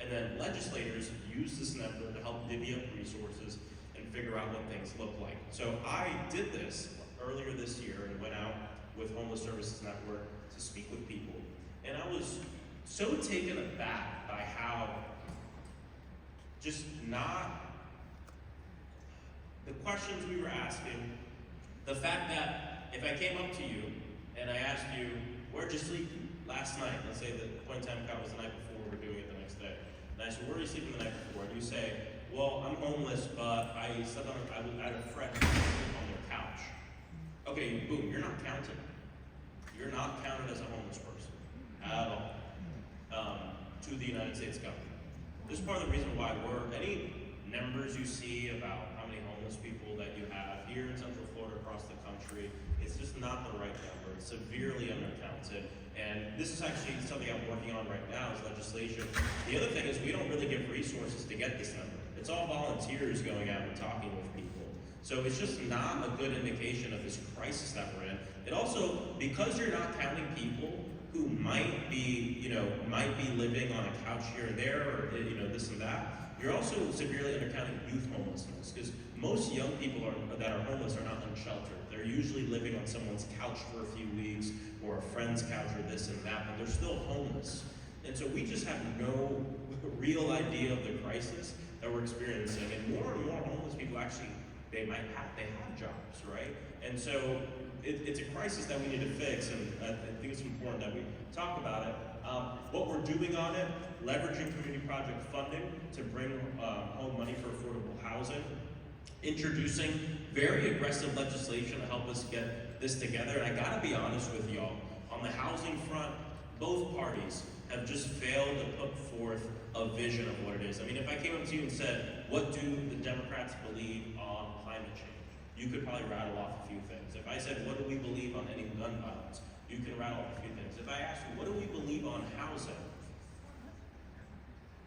And then legislators use this number to help divvy up resources and figure out what things look like. So I did this earlier this year and went out with Homeless Services Network to speak with people. And I was so taken aback by how just not the questions we were asking, the fact that if I came up to you and I asked you, where'd you sleep last night? Let's say the point in time count was the night before, we're doing it the next day. And I said, where are you sleeping the night before? And you say, well, I'm homeless, but I slept I had a friend on their couch. Okay, boom, you're not counted. You're not counted as a homeless person at all to the United States government. This is part of the reason why any numbers you see about how many homeless people that you have here in Central Florida, across the country, it's just not the right number. It's severely undercounted. And this is actually something I'm working on right now is legislation. The other thing is we don't really give resources to get this number. It's all volunteers going out and talking with people. So it's just not a good indication of this crisis that we're in. It also, because you're not counting people who might be living on a couch here and there, or this and that, you're also severely undercounting youth homelessness, because most young people that are homeless are not unsheltered. They're usually living on someone's couch for a few weeks, or a friend's couch, or this and that, but they're still homeless. And so we just have no real idea of the crisis that we're experiencing. And more homeless people actually, they have jobs, right? And so it's a crisis that we need to fix, and I think it's important that we talk about it. What we're doing on it, leveraging community project funding to bring home money for affordable housing. introducing very aggressive legislation to help us get this together. And I gotta be honest with y'all, on the housing front, both parties have just failed to put forth a vision of what it is. I mean, if I came up to you and said, what do the Democrats believe on climate change? You could probably rattle off a few things. If I said, what do we believe on ending gun violence? You can rattle off a few things. If I asked you, what do we believe on housing?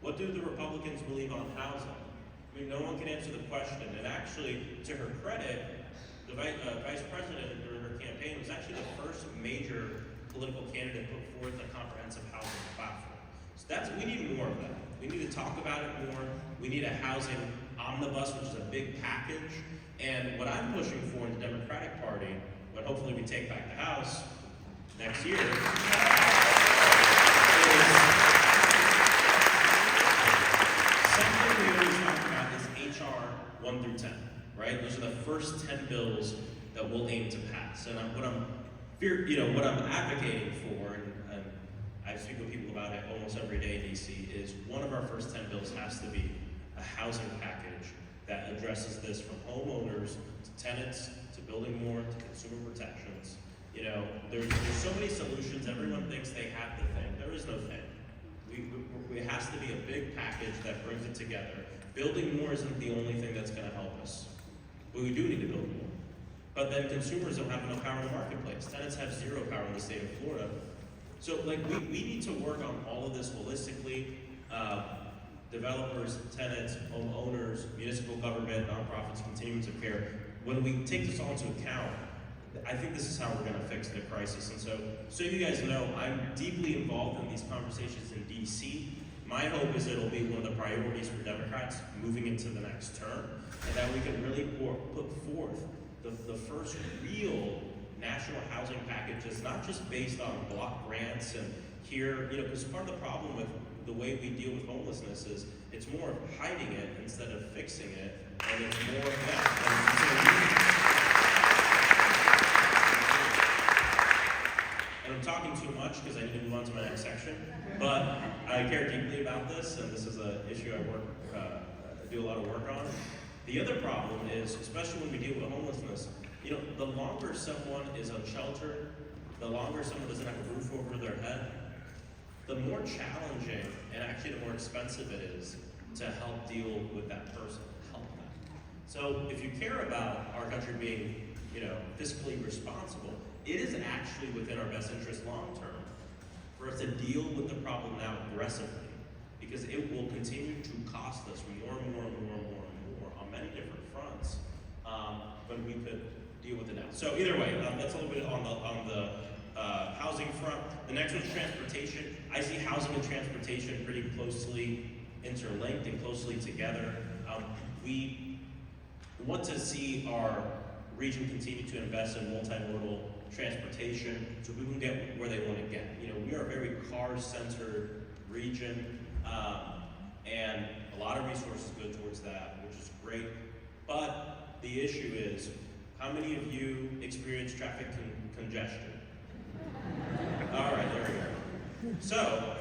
What do the Republicans believe on housing? I mean, no one can answer the question. And actually, to her credit, the vice president during her campaign was actually the first major political candidate put forth a comprehensive housing platform. So we need more of that. We need to talk about it more. We need a housing omnibus, which is a big package. And what I'm pushing for in the Democratic Party, when hopefully we take back the House next year, is something we always talk about is HR 1 through 10, right? Those are the first 10 bills that we'll aim to pass. And what I'm advocating for, and I speak with people about it almost every day in DC, is one of our first 10 bills has to be a housing package that addresses this from homeowners to tenants to building more to consumer protections. You know, there's so many solutions. Everyone thinks they have the thing. There is no thing. It has to be a big package that brings it together. Building more isn't the only thing that's going to help us. We do need to build more. But then consumers don't have enough power in the marketplace. Tenants have zero power in the state of Florida. So we need to work on all of this holistically. Developers, tenants, homeowners, municipal government, nonprofits, continuums of care. When we take this all into account, I think this is how we're going to fix the crisis. And so you guys know, I'm deeply involved in these conversations in DC. My hope is it'll be one of the priorities for Democrats moving into the next term, and that we can really put forth the first real national housing package that's not just based on block grants and here, because part of the problem with the way we deal with homelessness is it's more of hiding it instead of fixing it, and it's more of that. And I'm talking too much because I need to move on to my next section, but I care deeply about this, and this is an issue I do a lot of work on. The other problem is, especially when we deal with homelessness, the longer someone is unsheltered, the longer someone doesn't have a roof over their head, the more challenging and actually the more expensive it is to help deal with that person, help them. So if you care about our country being, fiscally responsible, it is actually within our best interest long term for us to deal with the problem now aggressively, because it will continue to cost us more and more and more and more and more on many different fronts, but we could deal with it now. So either way, that's a little bit on the housing front. The next one is transportation. I see housing and transportation pretty closely interlinked and closely together. We want to see our region continue to invest in multimodal transportation so people can get where they want to get. We are a very car-centered region, and a lot of resources go towards that, which is great. But the issue is, how many of you experience traffic congestion? All right, there we go. So,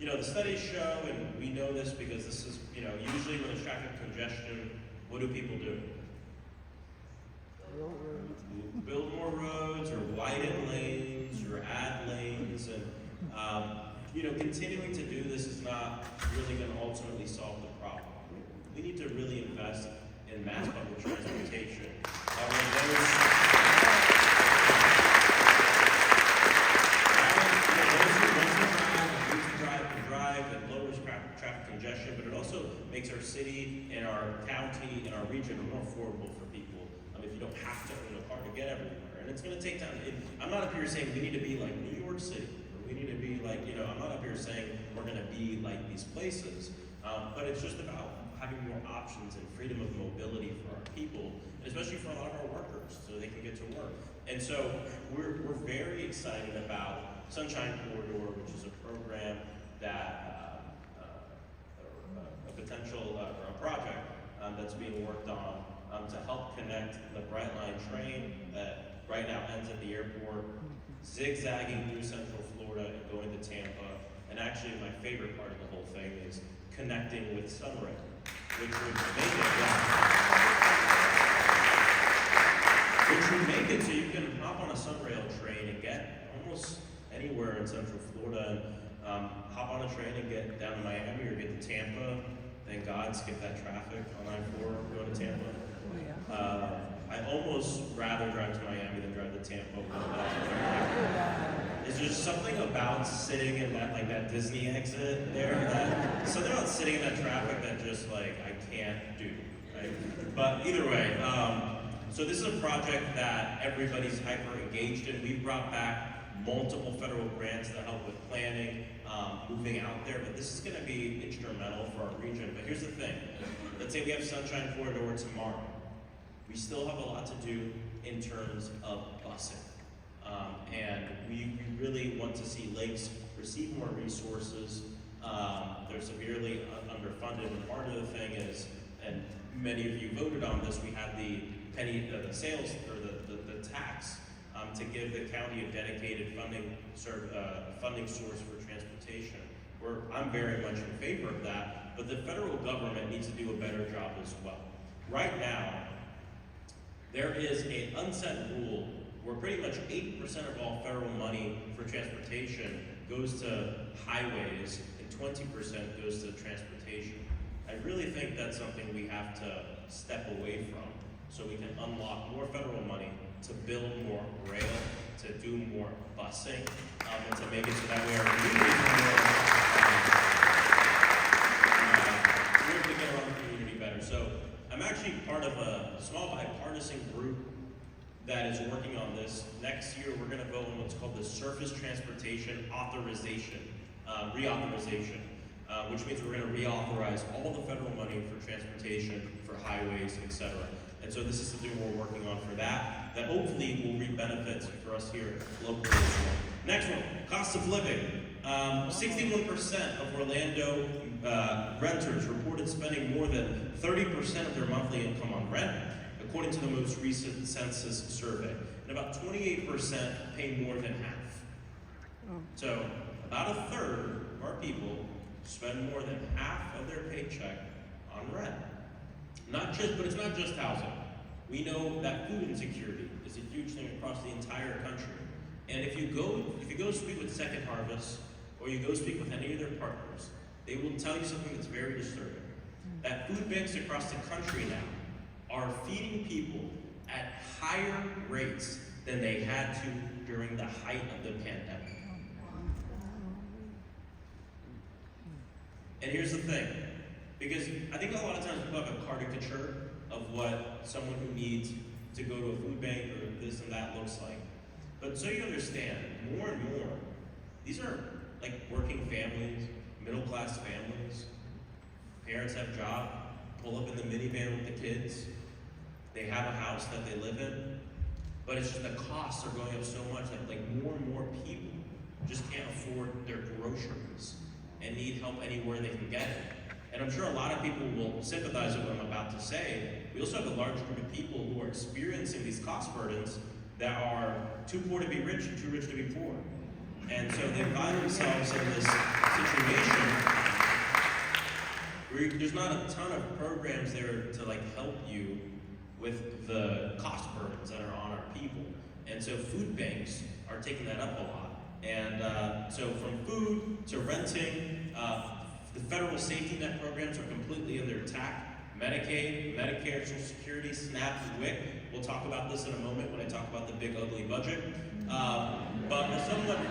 the studies show, and we know this because this is, usually when there's traffic congestion, what do people do? Build more roads, or widen lanes, or add lanes, and continuing to do this is not really going to ultimately solve the problem. We need to really invest in mass public transportation. Traffic congestion, but it also makes our city and our county and our region more affordable for people. If you don't have to own a car to get everywhere, and it's going to take time. I'm not up here saying we need to be like New York City, or we need to be like, I'm not up here saying we're going to be like these places, but it's just about having more options and freedom of mobility for our people, and especially for a lot of our workers, so they can get to work. And so we're very excited about Sunshine Corridor, which is a program that a project that's being worked on to help connect the Brightline train that right now ends at the airport, zigzagging through Central Florida and going to Tampa. And actually, my favorite part of the whole thing is connecting with Sunray, which would make it, which would make it so you can hop on a Sunrail train and get almost anywhere in Central Florida, and hop on a train and get down to Miami or get to Tampa. Thank God, skip that traffic on I-4 going to Tampa. I almost rather drive to Miami than drive to Tampa. Is there something about sitting in that Disney exit there, something about sitting in that traffic that just like I can't do, right? But either way, so this is a project that everybody's hyper engaged in. We've brought back multiple federal grants that help with planning, moving out there, but this is going to be instrumental for our region. But here's the thing, let's say we have Sunshine Corridor tomorrow. We still have a lot to do in terms of busing. And we really want to see lakes receive more resources. They're severely underfunded, and part of the thing is, and many of you voted on this, we had the sales, or the tax to give the county a dedicated funding source for transportation. I'm very much in favor of that, but the federal government needs to do a better job as well. Right now, there is an unset rule where pretty much 80% of all federal money for transportation goes to highways and 20% goes to transportation. I really think that's something we have to step away from so we can unlock more federal money to build more rail, to do more busing, and to make it so that we are really to get around the community better. So I'm actually part of a small bipartisan group that is working on this. Next year, we're going to vote on what's called the Surface Transportation Authorization, reauthorization, which means we're going to reauthorize all the federal money for transportation, for highways, etc. And so this is something we're working on for that hopefully will reap benefits for us here locally as well. Next one, cost of living. 61% of Orlando renters reported spending more than 30% of their monthly income on rent, according to the most recent census survey. And about 28% pay more than half. So about a third of our people spend more than half of their paycheck on rent. But it's not just housing. We know that food insecurity is a huge thing across the entire country. And if you go speak with Second Harvest, or you go speak with any of their partners, they will tell you something that's very disturbing. That food banks across the country now are feeding people at higher rates than they had to during the height of the pandemic. And here's the thing, because I think a lot of times people have a caricature of what someone who needs to go to a food bank or this and that looks like. But so you understand, more and more, these are like working families, middle-class families. Parents have jobs, pull up in the minivan with the kids. They have a house that they live in. But it's just the costs are going up so much that like more and more people just can't afford their groceries and need help anywhere they can get it. And I'm sure a lot of people will sympathize with what I'm about to say. We also have a large group of people who are experiencing these cost burdens that are too poor to be rich and too rich to be poor. And so they find themselves in this situation where there's not a ton of programs there to like help you with the cost burdens that are on our people. And so food banks are taking that up a lot. And so from food to renting, the federal safety net programs are completely under attack. Medicaid, Medicare, Social Security, SNAP, WIC. We'll talk about this in a moment when I talk about the big ugly budget. But as someone,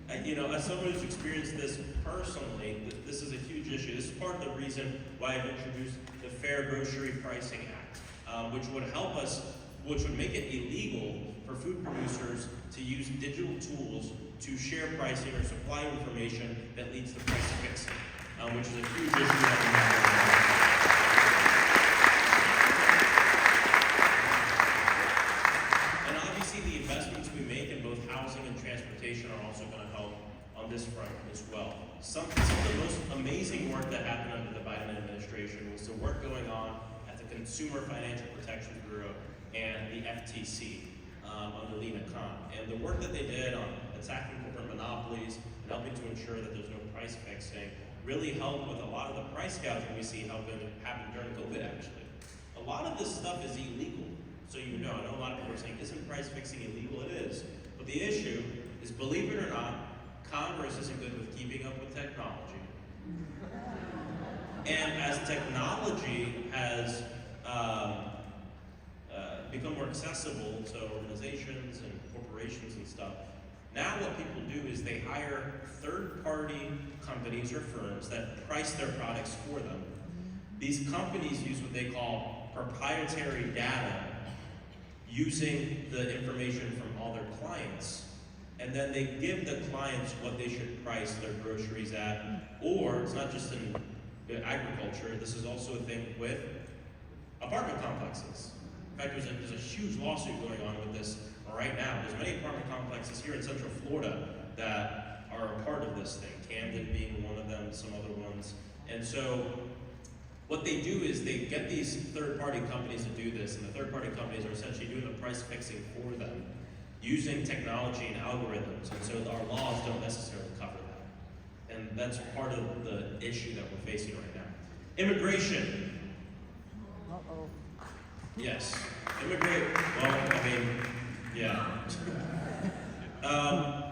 as someone who's experienced this personally, this is a huge issue. This is part of the reason why I've introduced the Fair Grocery Pricing Act, which would help us, which would make it illegal for food producers to use digital tools to share pricing or supply information that leads to price fixing, which is a huge issue that we have. And obviously the investments we make in both housing and transportation are also going to help on this front as well. Some of the most amazing work that happened under the Biden administration was the work going on at the Consumer Financial Protection Bureau and the FTC under Lena Khan. And the work that they did on attacking corporate monopolies and helping to ensure that there's no price price fixing really helped with a lot of the price gouging we see happen during COVID, actually. A lot of this stuff is illegal. So you know, I know a lot of people are saying, isn't price fixing illegal? It is. But the issue is, believe it or not, Congress isn't good with keeping up with technology. And as technology has become more accessible to organizations and corporations and stuff, now what people do is they hire third-party companies or firms that price their products for them. These companies use what they call proprietary data, using the information from all their clients, and then they give the clients what they should price their groceries at. Or it's not just in agriculture, this is also a thing with apartment complexes. In fact, there's a huge lawsuit going on with this right now. There's many apartment complexes here in Central Florida that are a part of this thing, Camden being one of them, some other ones. And so what they do is they get these third-party companies to do this, and the third-party companies are essentially doing the price fixing for them, using technology and algorithms, and so our laws don't necessarily cover that. And that's part of the issue that we're facing right now. Immigration. Uh-oh. Yes.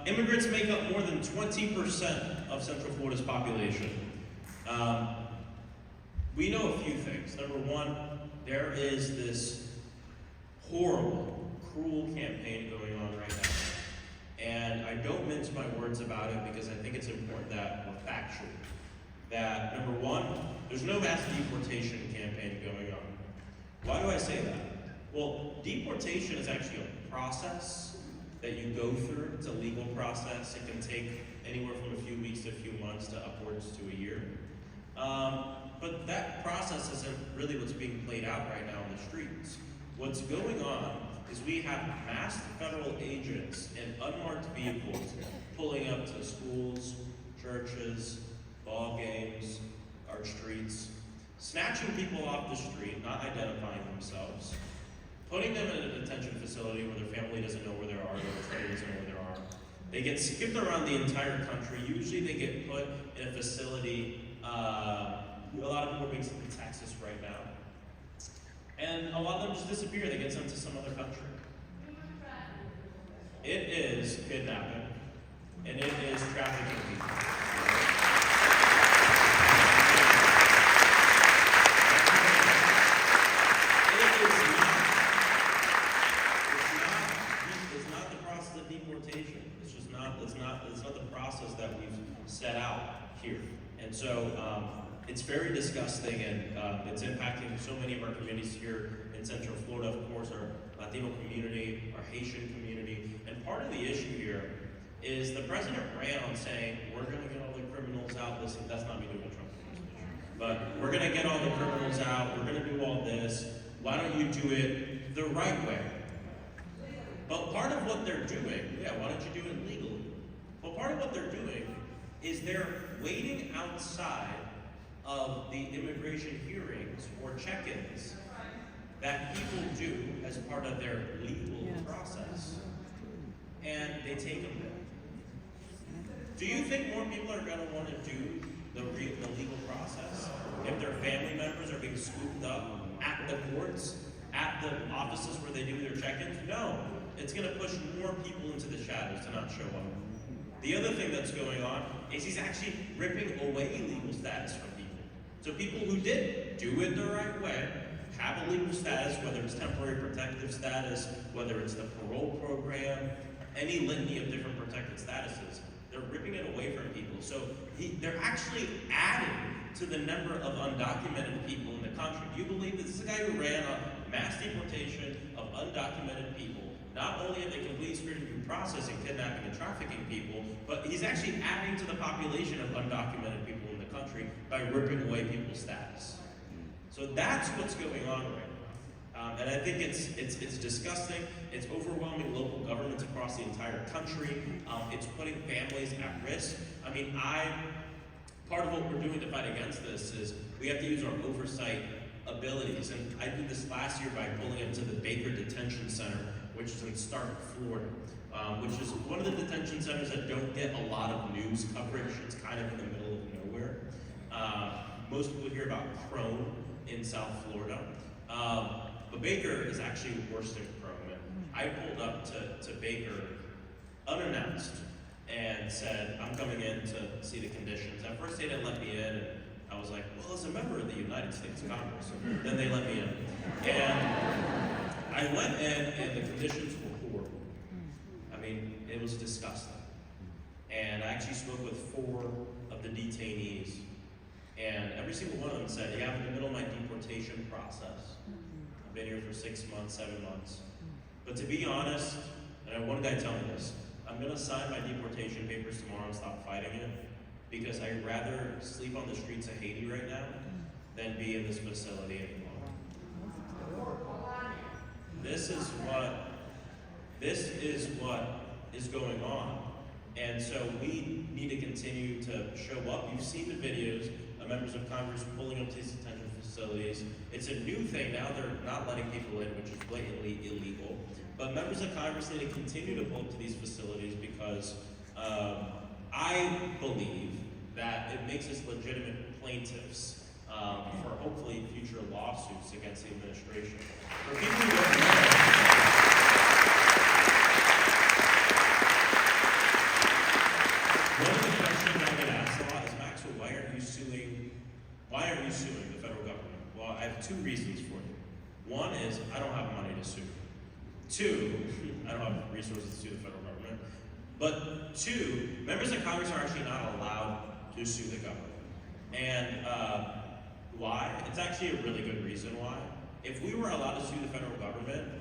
Immigrants make up more than 20% of Central Florida's population. We know a few things. Number one, there is this horrible, cruel campaign going on right now. And I don't mince my words about it because I think it's important that we're factual. That, number one, there's no mass deportation campaign going on. Why do I say that? Well, deportation is actually a process that you go through. It's a legal process. It can take anywhere from a few weeks to a few months to upwards to a year. But that process isn't really what's being played out right now in the streets. What's going on is we have masked federal agents in unmarked vehicles pulling up to schools, churches, ball games, our streets, snatching people off the street, not identifying themselves, putting them in a detention facility where their family doesn't know where they are, their friend doesn't know where they are. They get skipped around the entire country. Usually they get put in a facility. A lot of people are being sent to Texas right now. And a lot of them just disappear. They get sent to some other country. It is kidnapping, and it is trafficking people. It's not the process of deportation. It's not the process that we've set out here. And so it's very disgusting, and it's impacting so many of our communities here in Central Florida. Of course, our Latino community, our Haitian community. And part of the issue here is the president ran on saying, we're going to get all the criminals out. Listen, that's not me doing a Trump impersonation. But we're going to get all the criminals out. We're going to do all this. Why don't you do it the right way? But part of what they're doing, why don't you do it legally? But part of what they're doing is they're waiting outside of the immigration hearings or check-ins that people do as part of their legal process. And they take them there. Do you think more people are going to want to do the legal process if their family members are being scooped up at the courts, at the offices where they do their check-ins? No. It's going to push more people into the shadows to not show up. The other thing that's going on is he's actually ripping away legal status from people. So people who did do it the right way, have a legal status, whether it's temporary protective status, whether it's the parole program, any litany of different protected statuses, they're ripping it away from people. So they're actually adding to the number of undocumented people in the country. Do you believe that this is a guy who ran a mass deportation of undocumented people? Not only have they completely screwed due process in kidnapping and trafficking people, but he's actually adding to the population of undocumented people in the country by ripping away people's status. So that's what's going on right now. And I think it's disgusting. It's overwhelming local governments across the entire country. It's putting families at risk. I mean, part of what we're doing to fight against this is we have to use our oversight abilities. And I did this last year by pulling it to the Baker Detention Center, which is in Stark, Florida, which is one of the detention centers that don't get a lot of news coverage. It's kind of in the middle of most people hear about Chrome in South Florida. But Baker is actually worse than Chrome. And I pulled up to Baker unannounced and said, I'm coming in to see the conditions. At first they didn't let me in, and I was like, well, as a member of the United States Congress. Then they let me in. And I went in, and the conditions were horrible. I mean, it was disgusting. And I actually spoke with 4 of the detainees, and every single one of them said, yeah, I'm in the middle of my deportation process. I've been here for 6 months, 7 months. But to be honest, and I had one guy tell me this, I'm gonna sign my deportation papers tomorrow and stop fighting it, because I'd rather sleep on the streets of Haiti right now than be in this facility anymore. This is what is going on. And so we need to continue to show up. You've seen the videos of members of Congress pulling up to these detention facilities. It's a new thing now. They're not letting people in, which is blatantly illegal. But members of Congress need to continue to pull up to these facilities because I believe that it makes us legitimate plaintiffs for hopefully future lawsuits against the administration. For people who don't know, one of the questions I get asked a lot is, Maxwell, why aren't you suing the federal government? Well, I have 2 reasons for you. One is, I don't have money to sue. 2, I don't have resources to sue the federal government. But 2, members of Congress are actually not allowed to sue the government. And why? It's actually a really good reason why. If we were allowed to sue the federal government,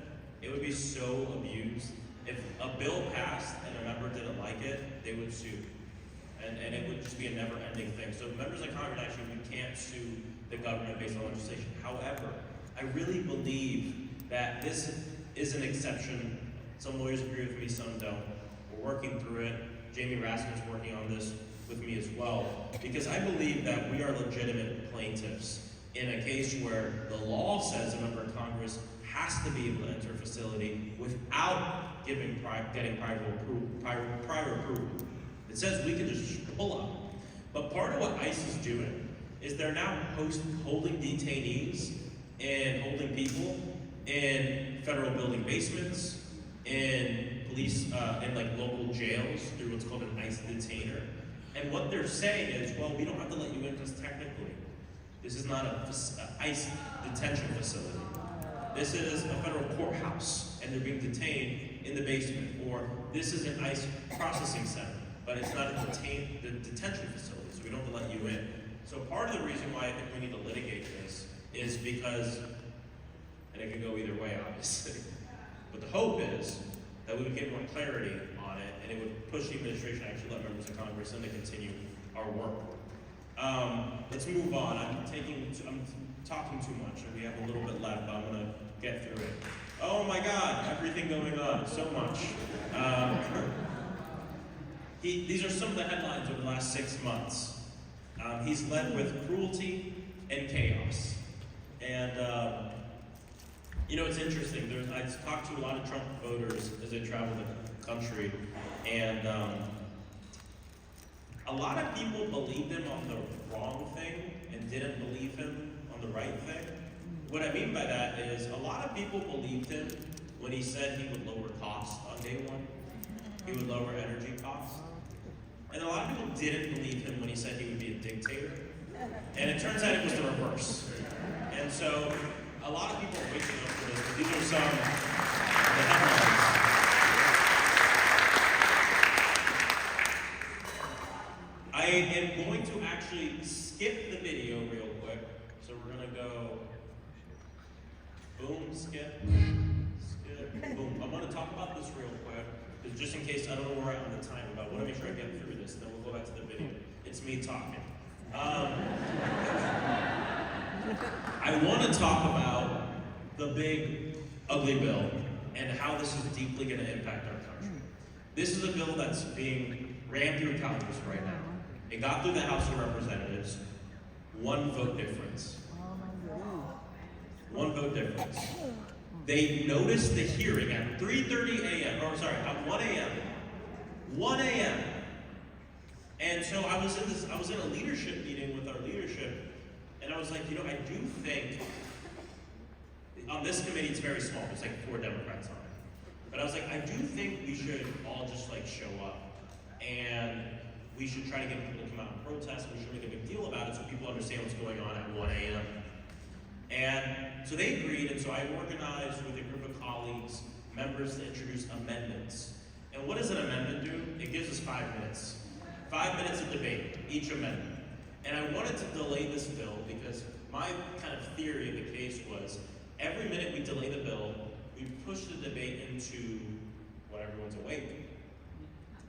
it would be so abused. If a bill passed and a member didn't like it, they would sue. And it would just be a never-ending thing. So members of Congress, actually, we can't sue the government based on legislation. However, I really believe that this is an exception. Some lawyers agree with me, some don't. We're working through it. Jamie Rasmussen's working on this with me as well, because I believe that we are legitimate plaintiffs in a case where the law says a member of Congress has to be able to enter a facility without getting prior approval. It says we can just pull up. But part of what ICE is doing is they're now holding detainees and holding people in federal building basements, in police, in like local jails through what's called an ICE detainer. And what they're saying is, well, we don't have to let you in because technically this is not an ICE detention facility. This is a federal courthouse, and they're being detained in the basement. Or this is an ICE processing center, but it's not a detention facility, so we don't have to let you in. So part of the reason why I think we need to litigate this is because, and it could go either way, obviously, but the hope is that we would get more clarity on it, and it would push the administration to actually let members of Congress in to continue our work. Let's move on. I'm talking too much, and we have a little bit left, but I'm going to get through it. Oh my God, everything going on, so much. These are some of the headlines over the last 6 months. He's led with cruelty and chaos. And, it's interesting. I talked to a lot of Trump voters as they travel the country, and a lot of people believed him on the wrong thing and didn't believe him on the right thing. What I mean by that is a lot of people believed him when he said he would lower costs on day one. He would lower energy costs. And a lot of people didn't believe him when he said he would be a dictator. And it turns out it was the reverse. And so a lot of people are waking up for this, but these are some of the headlines. I am going to actually skip the video real quick. So we're going to go boom, skip, boom. I want to talk about this real quick, because just in case I don't know where we're at on the time, but I want to make sure I get through this, and then we'll go back to the video. It's me talking. I want to talk about the big, ugly bill and how this is deeply going to impact our country. This is a bill that's being ran through Congress right now. It got through the House of Representatives, 1 vote difference. 1 vote difference. They noticed the hearing at 3:30 a.m., at 1 a.m. 1 a.m. And so I was in a leadership meeting with our leadership, And I was like, I do think, on this committee it's very small, there's like 4 Democrats on it. But I was like, I do think we should all just like show up. And we should try to get people to come out and protest, and we should make a big deal about it so people understand what's going on at 1 a.m. And so they agreed, and so I organized with a group of colleagues, members to introduce amendments. And what does an amendment do? It gives us 5 minutes. 5 minutes of debate, each amendment. And I wanted to delay this bill because my kind of theory of the case was every minute we delay the bill, we push the debate into when everyone's awake.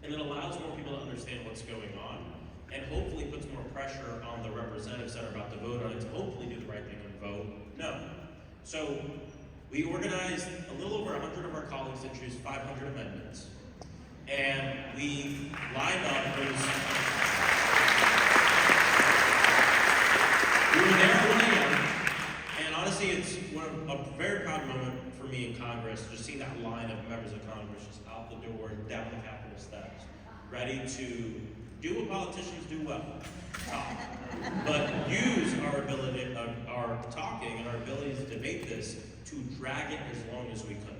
And it allows more people to understand what's going on, and hopefully puts more pressure on the representatives that are about to vote on it to hopefully do the right thing and vote no. So we organized a little over 100 of our colleagues to introduce 500 amendments. And we lined up those. We were there at 1 a.m. And honestly, it's a very proud moment for me in Congress, just seeing that line of members of Congress just out the door, down the Capitol steps, ready to do what politicians do well, talk. But use our ability, our talking and our ability to debate this to drag it as long as we could.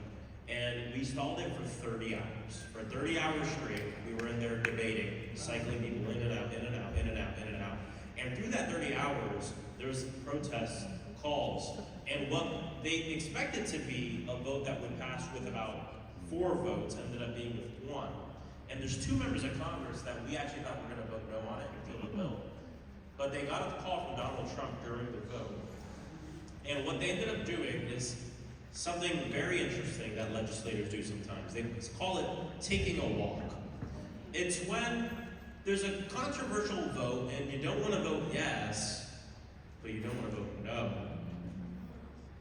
And we stalled it for 30 hours. For 30 hours straight, we were in there debating, cycling people in and out, in and out, in and out, in and out. And through that 30 hours, there was protests, calls, and what they expected to be a vote that would pass with about 4 votes ended up being with 1. And there's 2 members of Congress that we actually thought were going to vote no on it and kill the bill. But they got a call from Donald Trump during the vote. And what they ended up doing is something very interesting that legislators do sometimes. They call it taking a walk. It's when there's a controversial vote and you don't want to vote yes, but you don't want to vote no.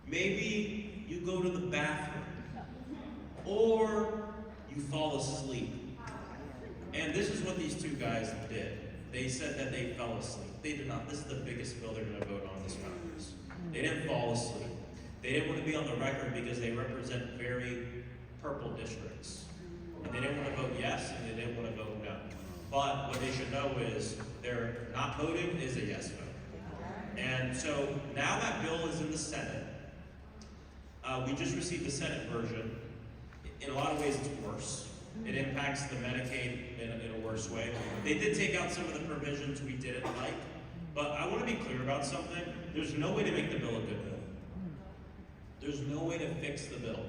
Maybe you go to the bathroom, or you fall asleep. And this is what these 2 guys did. They said that they fell asleep. They did not. This is the biggest bill they're going to vote on this Congress. They didn't fall asleep. They didn't want to be on the record because they represent very purple districts. And they didn't want to vote yes, and they didn't want to vote no. But what they should know is their not voting is a yes vote. And so now that bill is in the Senate. We just received the Senate version. In a lot of ways, it's worse. It impacts the Medicaid in a worse way. They did take out some of the provisions we didn't like, but I want to be clear about something. There's no way to make the bill a good bill. There's no way to fix the bill.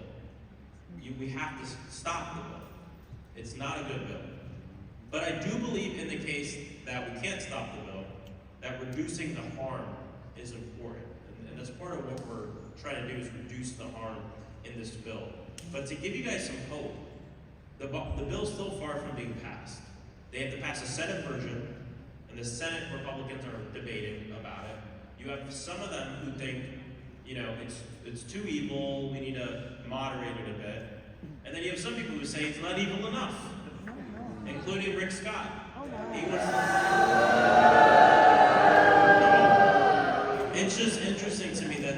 We have to stop the bill. It's not a good bill. But I do believe in the case that we can't stop the bill, that reducing the harm is important. And that's part of what we're trying to do is reduce the harm in this bill. But to give you guys some hope, the bill's still far from being passed. They have to pass a Senate version, and the Senate Republicans are debating about it. You have some of them who think, it's too evil, we need to moderate it a bit. And then you have some people who say it's not evil enough, including Rick Scott. He wants It's just interesting to me that,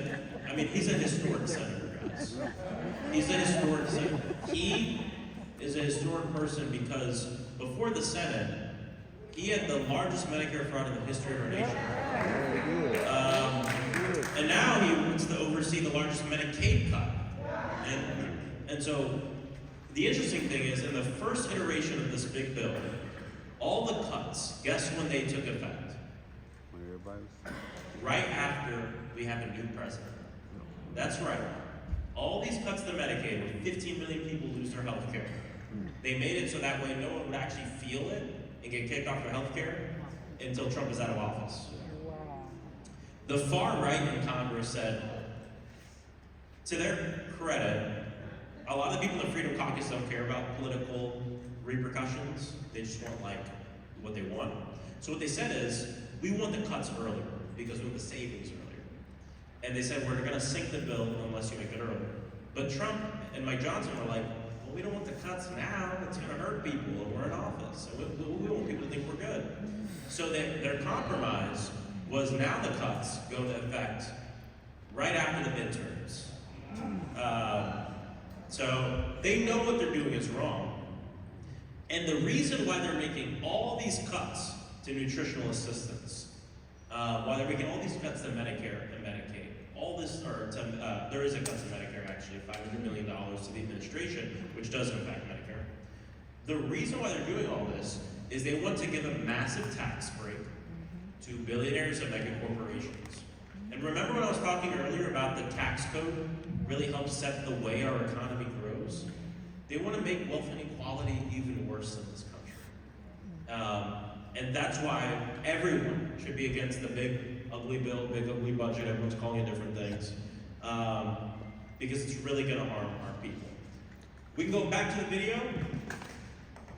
he's a historic senator, guys. He's a historic senator. He is a historic person because before the Senate, he had the largest Medicare fraud in the history of our nation. And now he wants to oversee the largest Medicaid cut. And so the interesting thing is, in the first iteration of this big bill, all the cuts, guess when they took effect? Right after we have a new president. That's right. All these cuts to Medicaid, where 15 million people lose their health care, they made it so that way no one would actually feel it and get kicked off their health care until Trump is out of office. The far right in Congress said, to their credit, a lot of the people in the Freedom Caucus don't care about political repercussions. They just want what they want. So what they said is, we want the cuts earlier because we want the savings earlier. And they said, we're going to sink the bill unless you make it earlier. But Trump and Mike Johnson were like, well, we don't want the cuts now. It's going to hurt people and we're in office. And we want people to think we're good. So their compromise was now the cuts go into effect right after the midterms. So they know what they're doing is wrong. And the reason why they're making all these cuts to nutritional assistance, While they're making all these cuts to Medicare and Medicaid, there is a cut to Medicare actually, $500 million to the administration, which does impact Medicare. The reason why they're doing all this is they want to give a massive tax break to billionaires and mega corporations. And remember when I was talking earlier about the tax code really helps set the way our economy grows? They want to make wealth inequality even worse in this country. And that's why everyone should be against the big ugly bill, big ugly budget, everyone's calling it different things. Because it's really gonna harm our people. We can go back to the video.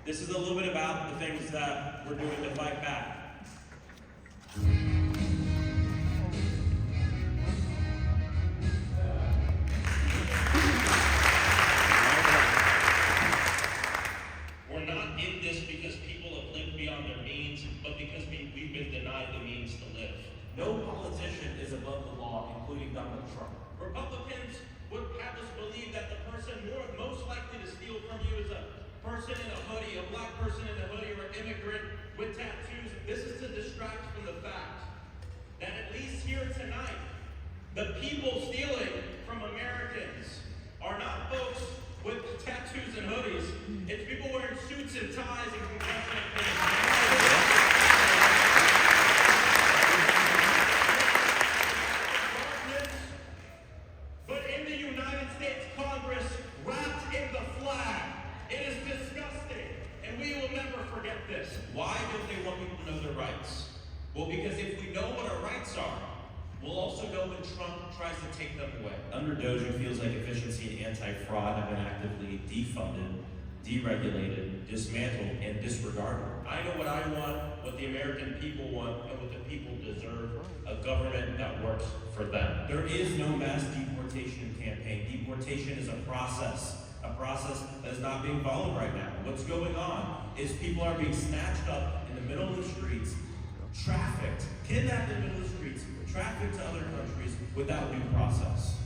This is a little bit about the things that we're doing to fight back. We're not in this because people have lived beyond their means, but because we've been denied the means to live. No politician is above the law, including Donald Trump. Republicans would have us believe that the person most likely to steal from you is a person in a hoodie, a black person in a hoodie, or an immigrant with tattoos. This is to distract from the fact that at least here tonight, the people stealing from Americans are not folks with tattoos and hoodies. It's people wearing suits and ties and congressional papers. But in the United States Congress, wrapped in the flag, it is disgusting, and we will never forget this. Why don't they want people to know their rights? Well, because if we know what our rights are, we'll also know when Trump tries to take them away. Under Doge, it feels like efficiency and anti-fraud have been actively defunded, deregulated, dismantled, and disregarded. I know what I want, what the American people want, and what the people deserve, a government that works for them. There is no mass deportation campaign. Deportation is a process that is not being followed right now. What's going on is people are being snatched up in the middle of the streets, trafficked, kidnapped in the middle of the streets, trafficked to other countries without due process.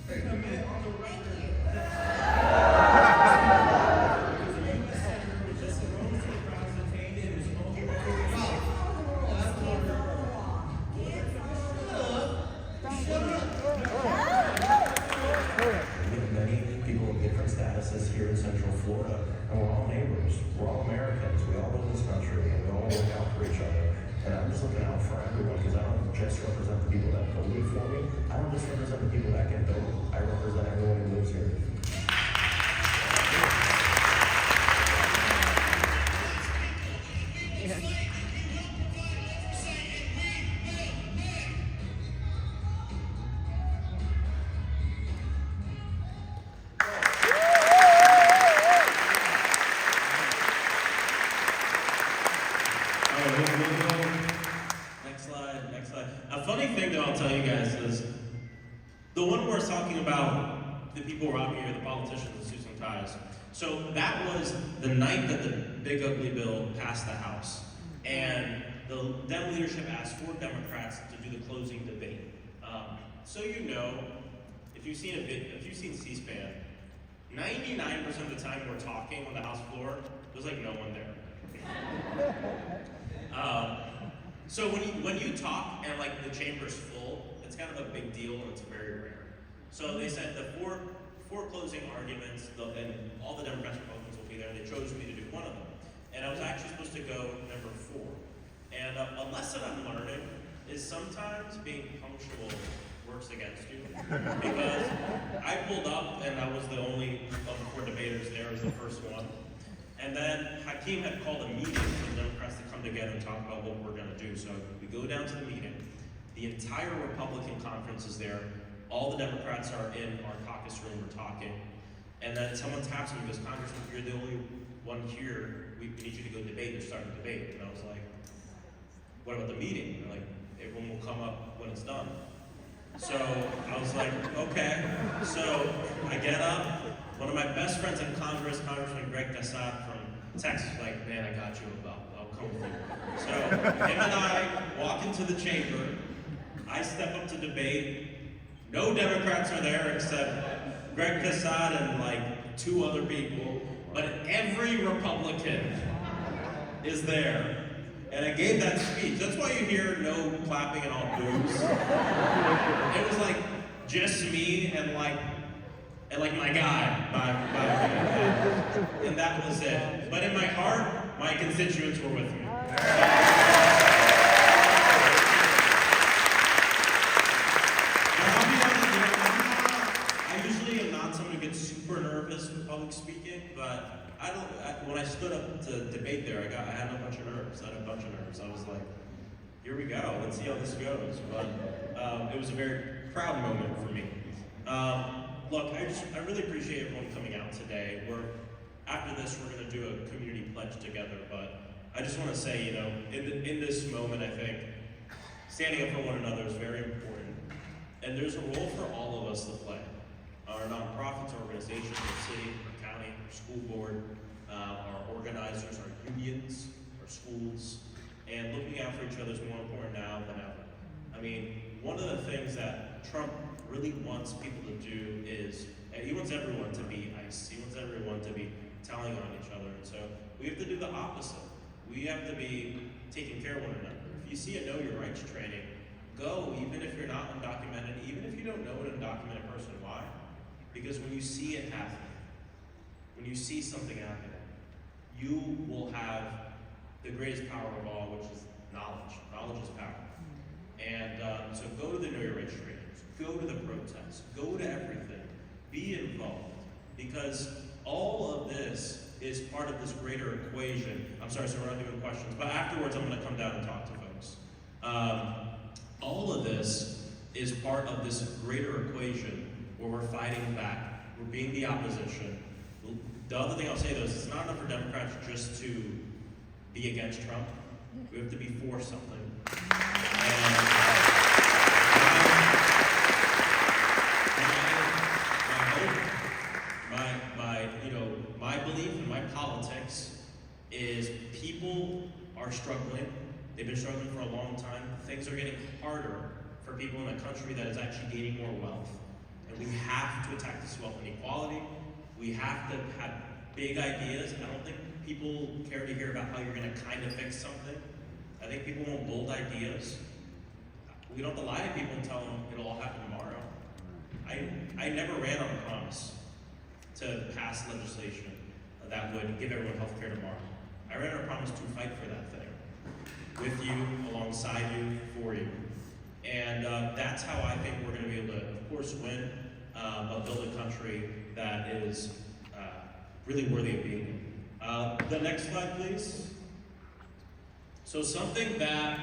Wait a minute, on the record. Many people of different statuses here in Central Florida, and we're all neighbors. We're all Americans. We all live in this country, and we all work out for each other. And I'm just looking out for everyone because I don't just represent the people that voted for me. I don't just represent the people that can vote. I represent everyone who lives here. Next slide. A funny thing that I'll tell you guys is the one where it's talking about the people around here, the politicians with suits and ties. So that was the night that the big ugly bill passed the House. And the Dem leadership asked 4 Democrats to do the closing debate. So you know, if you've seen C-SPAN, 99% of the time we're talking on the House floor, there's like no one there. So when you talk and like the chamber's full, it's kind of a big deal and it's very rare. So they said the four closing arguments, and all the Democrats and Republicans will be there, and they chose me to do one of them. And I was actually supposed to go number 4. And a lesson I'm learning is sometimes being punctual works against you. Because I pulled up and I was the only of the 4 debaters there as the first one. And then Hakeem had called a meeting for the Democrats to come together and talk about what we're going to do. So we go down to the meeting. The entire Republican conference is there. All the Democrats are in our caucus room, we're talking. And then someone taps me and goes, "Congressman, you're the only one here. We need you to go debate." They're starting to debate. And I was like, "What about the meeting?" They're like, "Everyone will come up when it's done." So I was like, okay. So I get up. One of my best friends in Congress, Congressman Greg Cassatt from Texas, was like, "Man, I got you. I'll come with you." So him and I walk into the chamber. I step up to debate. No Democrats are there except Greg Cassatt and like 2 other people. But every Republican is there. And I gave that speech. That's why you hear no clapping and all boos. It was like just me and like my guy, and that was it. But in my heart, my constituents were with me. I usually am not someone who gets super nervous with public speaking, but when I stood up to debate there, I had a bunch of nerves. I was like, here we go, let's see how this goes. But it was a very proud moment for me. Look, I really appreciate everyone coming out today. After this, we're going to do a community pledge together, but I just want to say, you know, in this moment, I think standing up for one another is very important. And there's a role for all of us to play. Our nonprofits, our organizations, our city, our county, our school board, our organizers, our unions, our schools, and looking out for each other is more important now than ever. I mean, one of the things that Trump really wants people to do is, he wants everyone to be ICE. He wants everyone to be telling on each other. And so we have to do the opposite. We have to be taking care of one another. If you see a Know Your Rights training, go, even if you're not undocumented, even if you don't know an undocumented person. Why? Because when you see it happening, when you see something happening, you will have the greatest power of all, which is knowledge. Knowledge is power. And so go to the Know Your Rights trainings, go to the protests, go to everything, be involved, because all of this is part of this greater equation. I'm sorry, so we're not doing questions, but afterwards I'm going to come down and talk to folks. All of this is part of this greater equation where we're fighting back, we're being the opposition. The other thing I'll say though is it's not enough for Democrats just to be against Trump. We have to be for something. My belief in my politics is people are struggling. They've been struggling for a long time. Things are getting harder for people in a country that is actually gaining more wealth. And we have to attack this wealth inequality. We have to have big ideas. I don't think people care to hear about how you're going to kind of fix something. I think people want bold ideas. We don't have to lie to people and tell them it'll all happen tomorrow. I never ran on a promise to pass legislation that would give everyone health care tomorrow. I ran on a promise to fight for that thing, with you, alongside you, for you. And that's how I think we're going to be able to, of course, win, but build a country that is really worthy of being in. The next slide, please. So something that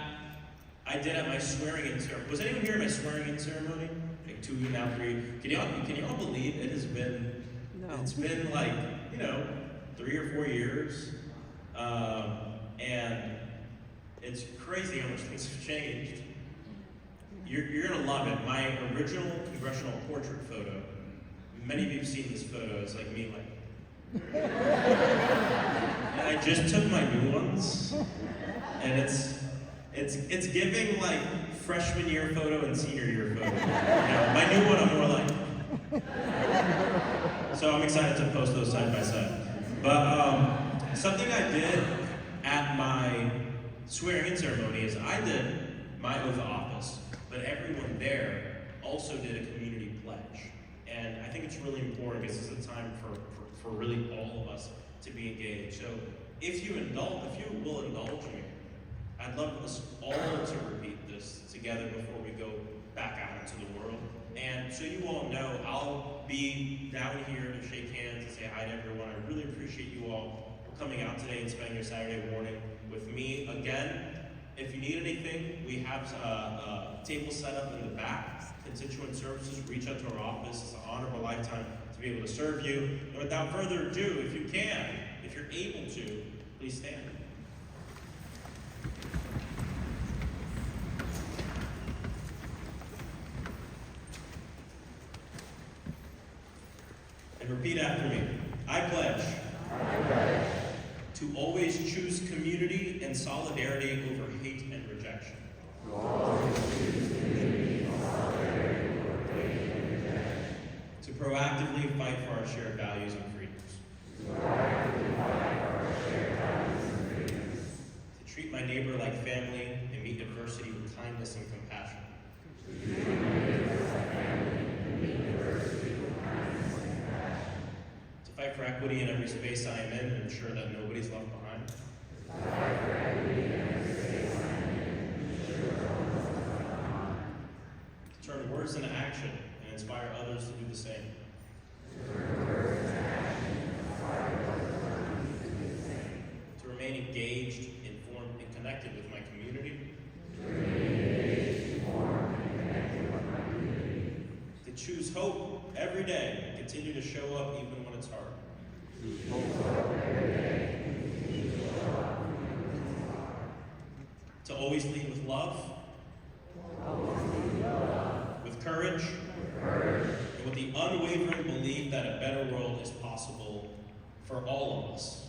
I did at my swearing-in ceremony. Was anyone here at my swearing-in ceremony? Like 2, now 3. Can y'all believe it has been? No. It's been like 3 or 4 years, and it's crazy how much things have changed. You're gonna love it. My original congressional portrait photo. Many of you have seen this photo. It's like me, like. And I just took my new ones, and it's giving like freshman year photo and senior year photo. My new one, I'm more like. So I'm excited to post those side by side. But something I did at my swearing-in ceremony is I did my oath of office, but everyone there also did a community pledge. And I think it's really important because it's a time for really all of us to be engaged. So if you will indulge me, I'd love us all to repeat this together before we go back out into the world. And so you all know, I'll be down here to shake hands and say hi to everyone. I really appreciate you all for coming out today and spending your Saturday morning with me. Again, if you need anything, we have a table set up in the back. Constituent services, reach out to our office. It's an honor of a lifetime to be able to serve you. And without further ado, if you can, if you're able to, please stand. And repeat after me. I pledge to always choose community and solidarity over hate and rejection. To proactively fight for our shared values and freedoms. To treat my neighbor like kindness and compassion. To fight for equity in every space I am in and ensure that nobody's left behind. To turn words into action and inspire others to do the same. To remain engaged, informed, and connected with my community. To choose hope every day and continue to show up even when it's hard. To always lead with love, with courage, and with the unwavering belief that a better world is possible for all of us.